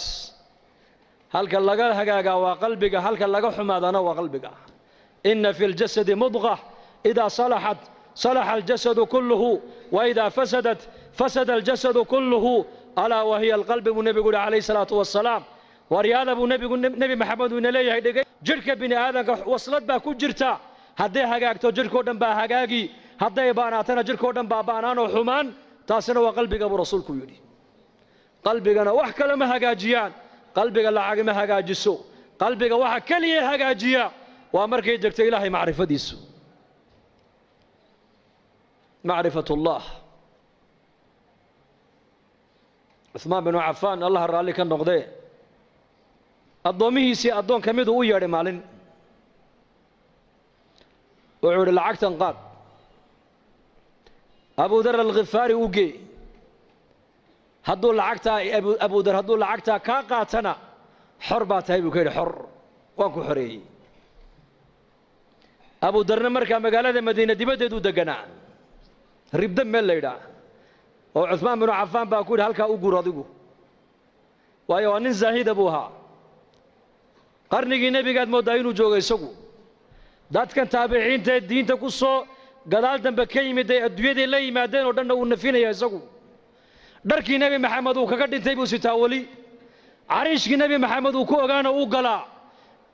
halka laga hagaagaa waa qalbiga halka laga xumaadana waa qalbiga inna fi ljasadi mudqa idaa salaxat salaxa aljasadu kulluhu waidaa fasadat fasada aljasadu kulluhu alaa wahiya alqalbi buu nebigu yidhi calayhi salaatu wassalaam waryaada buu nebi maxamed uu ina leeyahay dhegay jidhka bini aadamka waslad baa ku jirta hadday hagaagto jidhkao dhan baa hagaagi hadday baanaatana jidhkao dhan baa baanaanoo xumaan taasina waa qalbiga buu rasuulku yidhi qalbigana wax kale ma hagaajiyaan qalbiga lacag ma hagaajiso qalbiga waxa kaliya hagaajiya waa markay degto ilaahay macrifadiisu macrifatullah Uthman bin Affan Allah raalli ka noqday addoomihiisii addoon ka mid u yeedhay maalin wuxuu yidhi lacagtan qaad Abu Dar al-Ghifaari u gee hadduu lacagtaa Abu Dar hadduu lacagtaa kaa qaatana xor baa tahay buu ka yidhi xor waan ku xoreeyey Abu Darna markaa magaalada Madiina dibaddeedu deganaa ribda meel la yidhaa oo Uthman bin Affan baa ku yidhi halkaa u guur adigu waayo waa nin zaahida buu ahaa qarnigii nebigaad mooddaa inuu joogo isagu dadkan taabiciinta diinta ku soo gadaal dambe ka yimid ay adduunyada la yimaadeen oo dhan uu nafinaya isagu dharkii nabi maxamed uu kaga dhintay buu sitaa wali cariishkii nabi maxamed uu ku ogaana uu galaa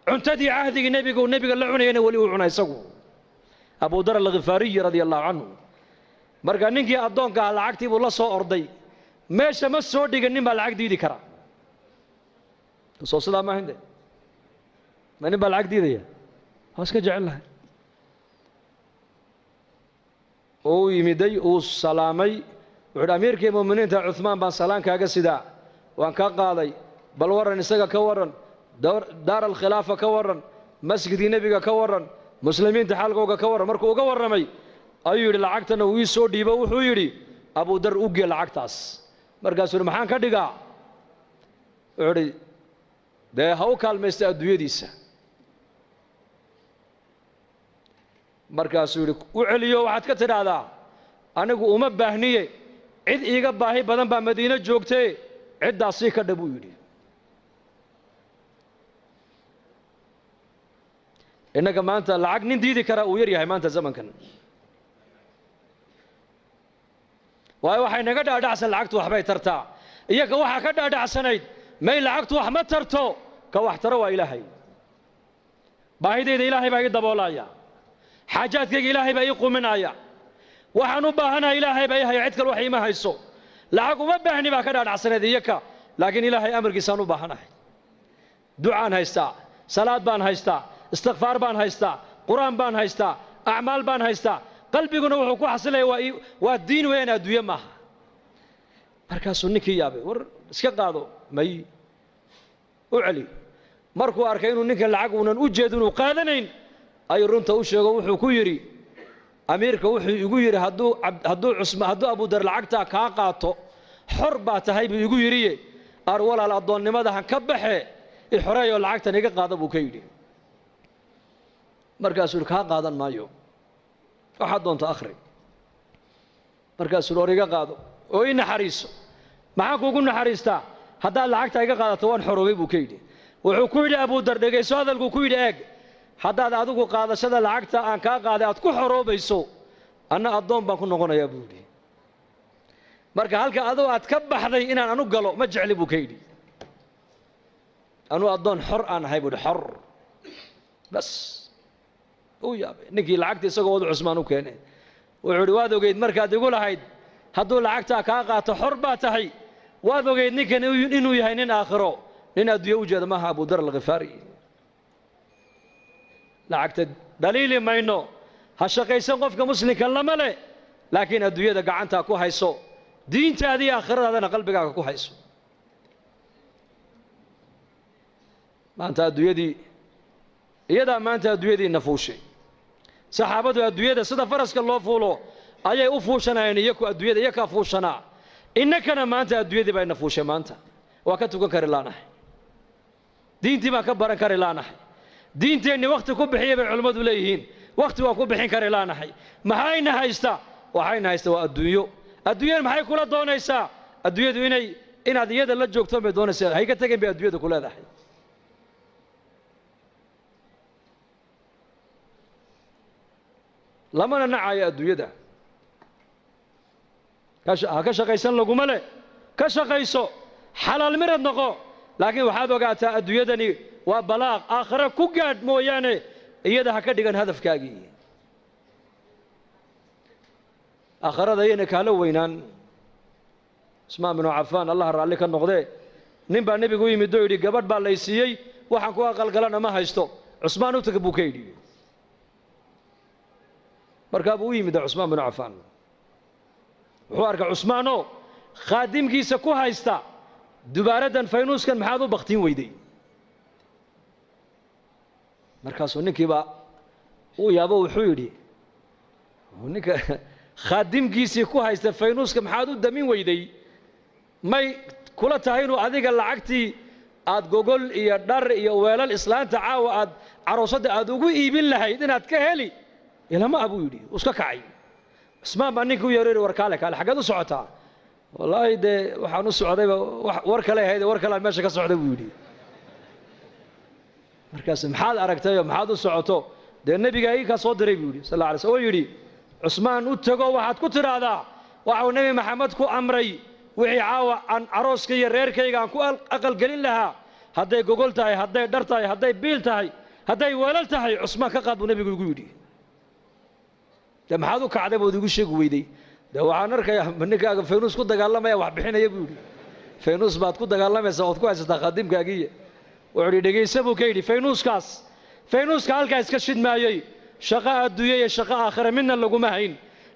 cuntadii cahdigii nabiga la cunayna wali uu cunay isagu abu dar al-Ghifari radiyallahu anhu marka ninkii adoonka lacagtii buu la soo orday meesha ma soo dhiganin baa lacag diidi kara soo sidaa ma hinde ma nin baa lacag diidaya iska jecel lahay oo yimiday uu salaamay wuxuu amiirkii muuminiinta Uthman baan salaankaaga sidaa waan ka qaaday bal waran isaga ka waran daar al-khilaafa ka waran masjidii nabiga ka waran muslimiinta xalqooga ka waran markuu uga waramay ayuu yiri lacagtana uu soo dhiibo wuxuu yiri Abu Dar u gee lacagtaas markaasuu maxaan ka dhigaa wuxuu de haw kaalmaysta adduunyadiisa markaasuu yiri u celiyo waxaad ka tiraahdaa anigu uma baahniye cid iiga baahi badan baa Madiina joogtay ciddaasi ka dhabu yiri inaga maanta lacag nin diidi kara uu yar yahay maanta zamankan waxay naga dhaadhacsan lacagtu waxbay tartaa iyaga waxa ka dhaadhacsanayd may lacagtu wax ma tarto ka wax taro waa ilaahay baahideeda ilaahay baa i daboolaya xaajaadkayga ilaahay baa i quminaya waxaan u baahanahay ilaahay baa i haya cid kale wax ima hayso lacag uma baahni baa ka dhaadhacsanayd iyaga laakiin ilaahay amarkiisaan u baahanahay ducaan haystaa salaad baan haystaa istighfar baan haystaa quraan baan haystaa acmaal baan haystaa qalbiguna wuxuu ku xasilay waa diin weyn adduunyo maaha markaasuu ninkii yaabay war iska qaado may u celi markuu arkay inuu ninka lacag uunan u jeedin uu qaadanayn ayuu runta u sheego wuxuu ku yiri amiirka wuxuu igu yiri hadduu Abu Dar lacagta ka qaato xor baa tahay buu igu yiri ar walaal adoonnimada han ka baxe i xoreeyo lacagtan iga qaado buu ka yiri markaasuu ka qaadan maayo waxa doonto akhri markaasuu iga qaado oo in naxariiso maxaa kuugu naxariistaa haddaa lacagta iga qaadato waan xoroobay buu ka yiri wuxuu ku yiri Abu Dar dhageyso hadalku ku yiri eeg haddaad adigu qaadashada lacagta aan ka qaaday aad ku xoroobayso anna adoon baan ku noqonayaa buu yiri marka halka adoo aad ka baxday inaan anu galo ma jecli buu ka yiri anu adoon xor aan ahay buu xor bas oo yaabay ninkii lacagta isagoo wada Usmaan u keenay wuxuu yiri waad ogeyd markaad igu lahayd hadduu lacagta ka qaato xor baa tahay waad ogeyd ninkan inuu yahay nin aakhiro nin adduunyo u jeeda maaha Abu Dar al-Ghifari lacagta daliil mayno ha shaqaysan qofka muslimka lama leh laakiin adduunyada gacanta ku hayso diintaadii aakhiradaadana qalbigaaga ku hayso maanta adduunyadii maanta adduunyadii nafuushay saxaabadu adduunyada sida faraska loo fuulo ayay u fuushanayeen iyagu adduunyada iyaga fuushanaa innakana maanta adduunyadii bay nafuushay maanta waa ka tukan kari laanahay diintii baan ka baran kari laanahay diinteenni waqti ku bixiyay bay culimadu leeyihiin waqti waa ku bixin kari laanahay maxayna haysta waxayna haysta waa adduunyada maxay kula doonaysaa adduunyadu inaad iyada la joogto bay doonaysaa hay ka tageen bay adduunyada ku leedahay lamana nacayo adduunyada ka shaqaysan laguma leh ka shaqayso xalaal mirad noqo laakiin waxaad ogaataa adduunyadani waa balaaq aakhira ku gaadh mooyaane iyada ha ka dhigan hadafkaagii aakhirada ayayna kaala weynaan Usmaan bin Affan Allah raalli ka noqdee nin baa nabigu yimid oo yidhi gabadh baa lay siiyey waxaan ku aqalgalana ma haysto Usmaan u tagay buu ka yidhi markaa buu yimid Usmaan bin Affan wuxuu arkay Usmaano khaadimkiisa ku haysta dubaaradan faynuuskan maxaad u baqtiin weyday markaasuu ninkiiba uu yaabo wuxuu yidhi ninka khaadimkiisii ku haysta faynuuska maxaad u damin weyday may kula tahay inuu adiga lacagtii aad gogol iyo dhar iyo weelal islaanta caawa aad caroosada aad ugu iibin lahayd inaad ka heli ilama abuu yidhi iska kacay Usmaan baa ninkii u yeeray warkaale kaale xageed u socotaa wallaahi de waxaan u socdayba war kale ahayd war kale meesha ka socday buu yidhi markaas maxaad aragtay maxaad u socoto dee nebiga ii ka soo diray buu yidhi sal alla alay slam oo yidhi cusmaan u tago waxaad ku tidhaahdaa waxuu nebi maxamed ku amray wixii caawa aan carooska iyo reerkayga aan ku aqalgelin lahaa hadday gogol tahay hadday dhar tahay hadday biil tahay hadday weelal tahay cusmaan ka qaad buu nebigu igu yidhi dee maxaad u kacday bood igu sheegi weyday dee waxaan arkayaa ninkaaga faynuus ku dagaalamaya wax bixinaya buu yidhi faynuus baad ku dagaalamaysaa ood ku haysataa khadimkaagiiya wuxuu yidhi dhegaysa buu ka yidhi faynuuska halkaa iska shidmaayey shaqo adduunya iyo shaqo aakhira midna laguma hayn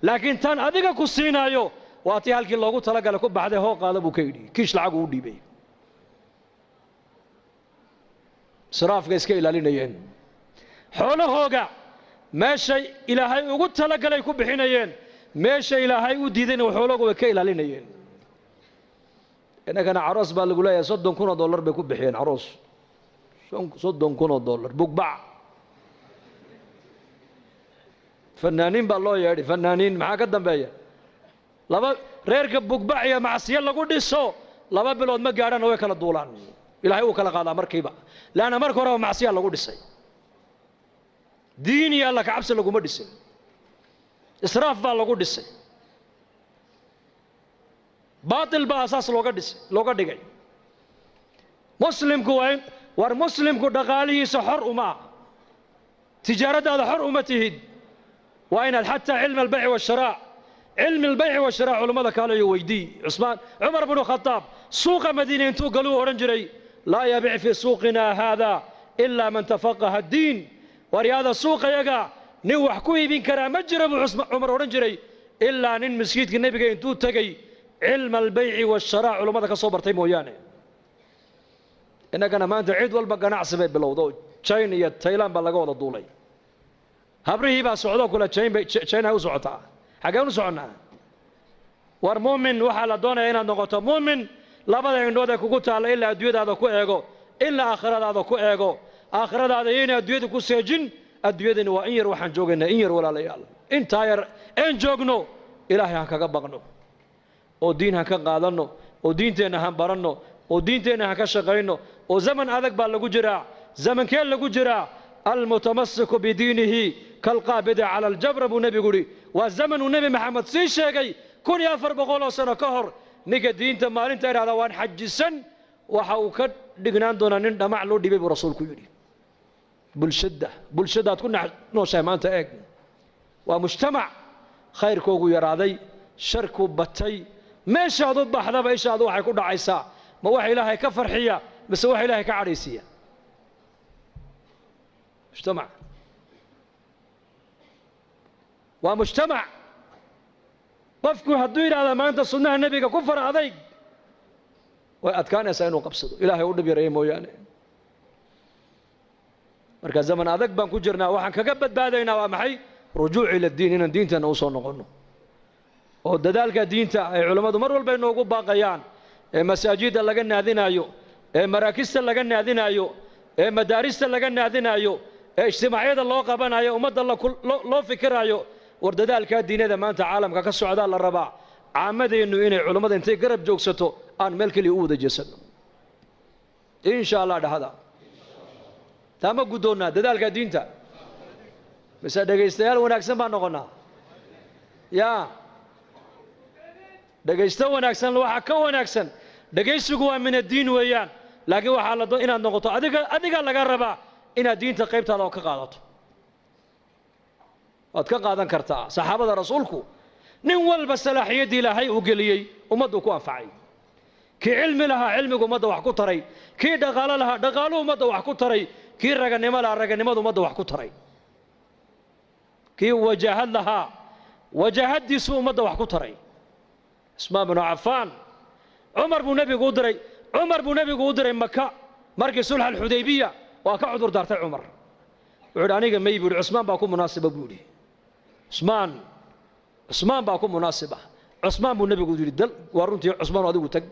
laakiin tan adiga ku siinaayo waa tii halkii loogu talagalay ku baxday hoo qaada buu ka yidhi kiish lacagu u dhiibay israafka iska ilaalinayeen xoolahooga meeshay ilaahay ugu talagalay ku bixinayeen meesha ilaahay u diidayna xoolahooga way ka ilaalinayeen innagana caroos baa lagu leeyahay $30,000 bay ku bixiyeen caroos $30,000 bugbac fanaaniin baa loo yeedhay fanaaniin maxaa ka dambeeya laba reerka bugbac iyo macsiyo lagu dhiso 2 bilood ma gaadhana way kala duulaan ilaahay uu kala qaadaa markiiba laana marka hore macsiyo lagu dhisay diin iyo alla ka cabsi laguma dhisay israaf baa lagu dhisay baatil baa asaas looga dhigay muslimku war muslimku dhaqaalihiisa xor uma tijaaradaada xor uma tihid waa inaad xataa cilmi albayci washiraa culimmada kaalayo weydii cumar bnu khataab suuqa madiina intuu galuu odhan jiray laa yabic fii suuqinaa haada ilaa man tafaqaha addiin waryaada suuqayaga nin wax ku iibin karaa ma jira buu cumar odhan jiray ilaa nin masjidka nebiga intuu tegey cilma albayci washiraa culimmada ka soo bartay mooyaane innagana maanta cid walba ganacsi bay bilowdo China iyo Thailand baa laga wada duulay habrihii baa socdo kula China u socotaa xageen u soconnaa war muumin waxaa la doonayaa inaad noqoto muumin labada indhood ee kugu taalla ilaa adduunyadaada ku eego ilaa aakhiradaada ku eego aakhiradaada iyo inay adduunyada ku seejin adduunyadani waa in yar waxaan joogaynaa in yar walaalayaal intaa yar een joogno ilaahay han kaga baqno oo diin han ka qaadanno oo diinteenna han baranno oo diinteenna han ka shaqayno oo zaman adag baa lagu jiraa zamankee lagu jiraa almutamassiku bidiinihi kalqaabidi cala aljabra buu nebigu yidhi waa zamanuu nebi maxamed sii sheegay 1400 sano ka hor ninka diinta maalinta idhahda waan xajisan waxa uu ka dhignaan doonaa nin dhamac loo dhibay buu rasuulku yidhi bulshadaad ku nooshahay maanta eeg waa mujtamac khayrkoogu yaraaday sharku batay meeshaad u baxdaba ishaadu waxay ku dhacaysaa ma wax ilaahay ka farxiya mise wax ilaahay ka cadhaysiiya mujtamac waa mujtamac qofku hadduu yidhaahda maanta sunnaha nebiga ku fara adayg way adkaanaysaa inuu qabsado ilaahay u dhib yareeya mooyaane marka zaman adag baan ku jirnaa waxaan kaga badbaadaynaa waa maxay rujuuc ila diin inaan diinteenna u soo noqonno oo dadaalka diinta ay culammadu mar walba inoogu baaqayaan ee masaajidda laga naadinaayo ee maraakista laga naadinaayo ee madaarista laga naadinaayo ee ijtimaacyada loo qabanayo ummadda loo fikiraayo war dadaalkaa diinada maanta caalamka ka socdaa la rabaa caamadeennu inay culammada intay garab joogsato aan meel keliya u wada jeesanno insha allah dhahada taa ma guddoonnaa dadaalka diinta mise dhegaystayaal wanaagsan baan noqonnaa yaa dhegaysto wanaagsan waxaa ka wanaagsan dhegaysigu waa min addiin weeyaan laakiin waxaa inaad noqoto adiga laga rabaa inaad diinta qaybtaada oo ka qaadato waad ka qaadan kartaa saxaabada rasuulku nin walba salaaxiyaddii ilaahay uu geliyey ummaddu ku anfacay kii cilmi lahaa cilmigu ummadda wax ku taray kii dhaqaalo lahaa dhaqaaluhu ummadda wax ku taray kii raganimo lahaa raganimadu ummadda wax ku taray kii wajaahad lahaa wajaahaddiisu ummadda wax ku taray Usmaan bnu Cafaan Umar buu nebigu u diray maka markii sulh al-Hudaybiya waa ka cudur daartay Umar wuxuu aniga may buu Usmaan baa ku munaasaba buu yiri Usmaan baa ku munaasaba Usmaan buu nebigu yiri dal waa runtii Usmaan adigu tag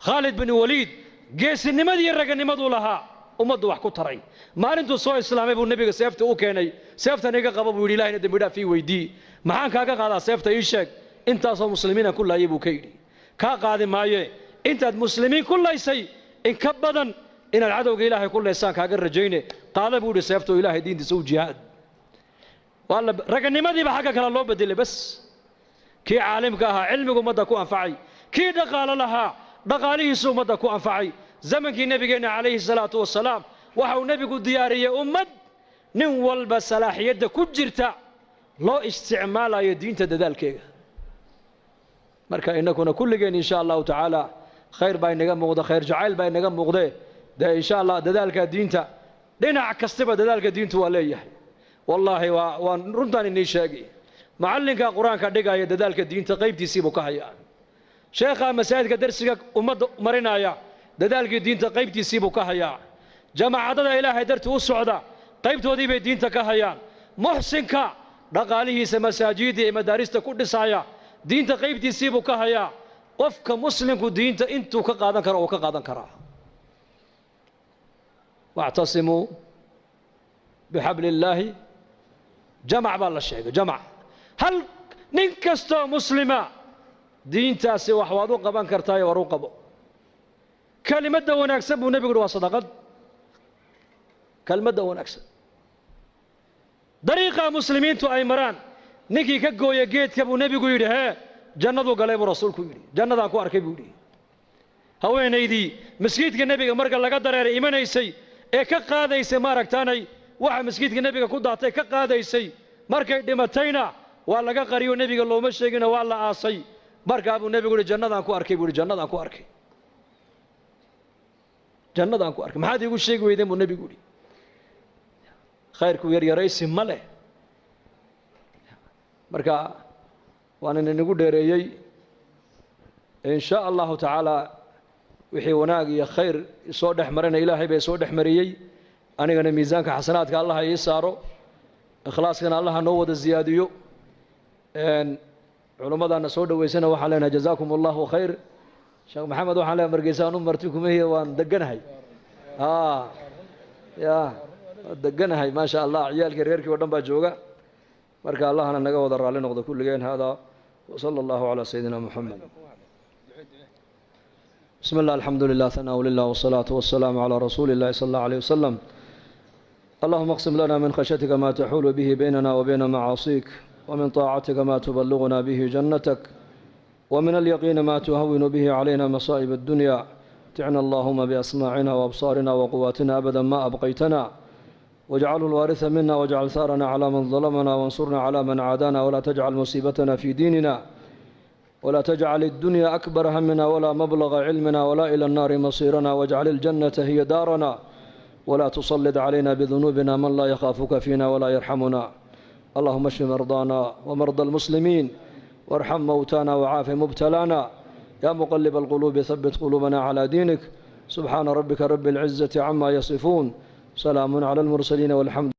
Khalid bin Walid geesinimadii raganimadu lahaa ummaddu wax ku taray maalintuu soo islaamay buu nebiga seefta u keenay seeftan iga qaba buu yiri ilaahina dambi dhaaf ii weydii maxaan kaaga qaadaa seefta ii sheeg intaasoo muslimiina ku laayay buu ka yidhi kaa qaadi maaye intaad muslimiin ku laysay in ka badan إن العدو إلهي كل إنسان كأجر رجينه قال بودي سيفتو إلهي دين تسوي جهاد والله رجعني ما دي بحاجة كلا الله بدل بس كي عالم كها علمك ومدى كو أنفعي كي دقال لها دقاليه سو مدى كو أنفعي زمن كي نبينا عليه الصلاة والسلام وحو نبي ديارية أمد نول بصلاحية كجرتا لو استعمال يدين تدال كيغا marka inakuna kulligeen insha Allah ta'ala khayr bay naga muuqdo khayr jacayl bay naga muuqdo da insha Allah dadaalka diinta dhinac kastaba dadaalka diintu waa leeyahay wallahi waan runtan inii sheegay macallinka quraanka dhigaya dadaalka diinta qaybtiisii buu ka hayaa sheekha masaajidka darsiga ummadda marinaya dadaalka diinta qaybtiisii buu ka hayaa jamaacadda ilaahay dartii u socda qaybtoodii bay diinta ka hayaan muhsinka dhaqaalihiisa masaajidda iyo madaarista ku dhisaya diinta qaybtiisii buu ka hayaa qofka muslimku diinta intuu ka qaadan karo oo ka qaadan kara wa'tasimu bihablillahi jamac baa la sheegay jamac hal nin kasto muslima diintaasi wax waad u qaban kartaa war u qabo kalimada wanaagsan buu nabigu waa sadaqad kalimada wanaagsan dariiqa muslimiintu ay maraan ninkii ka gooya geedka buu nabigu yidhi jannadu galay buu rasuulku yidhi jannadaan ku arkay buu yidhi haweenaydii masjidka nabiga marka laga dareeray imanaysay ee ka qaadaysay maaragtaanay waxa masjidka nabiga ku daatay ka qaadaysay markay dhimatayna waa laga qariyo nabiga looma sheegina waa la aasay markaa buu nabigu yidhi jannadaan ku arkay buu yidhi jannadaan ku arkay jannadaan ku arkay maxaad iigu sheegi weydeen buu nabigu yidhi khayrku yaryaraysi ma leh marka waan inagu dheereeyay insha Allah ta'ala wixii wanaag iyo khayr soo dhaxmarina ilaahay bay soo dhaxmariyay anigana miisaanka xasanaadka Allah ay saaro ikhlaaskana Allah noo wada ziyaadiyo culimadana soo dhaweysana waxa leenahay jazaakumullahu khayr sheekh maxamed waxa la margeysaan martikum iyo waan deganahay ya deganahay ma sha Allah ciyaalka reerkii oo dhan baa jooga marka Allahna naga wada raali noqdo kulligeen hada wa sallallahu ala sayidina Muhammad bismillah alhamdulillah thana lillah wa salatu wassalamu ala rasulillah sallallahu alayhi wasallam اللهم اقسم لنا من خشيتك ما تحول به بيننا وبين معاصيك ومن طاعتك ما تبلغنا به جنتك ومن اليقين ما تهون به علينا مصائب الدنيا متعنا اللهم بأسماعنا وأبصارنا وقواتنا أبدا ما أبقيتنا واجعله الوارث منا واجعل ثارنا على من ظلمنا وانصرنا على من عادانا ولا تجعل مصيبتنا في ديننا ولا تجعل الدنيا أكبر همنا ولا مبلغ علمنا ولا إلى النار مصيرنا واجعل الجنة هي دارنا ولا تسلط علينا بذنوبنا من لا يخافك فينا ولا يرحمنا اللهم اشف مرضانا ومرضى المسلمين وارحم موتانا وعاف مبتلانا يا مقلب القلوب ثبت قلوبنا على دينك سبحان ربك رب العزة عما يصفون سلام على المرسلين والحمد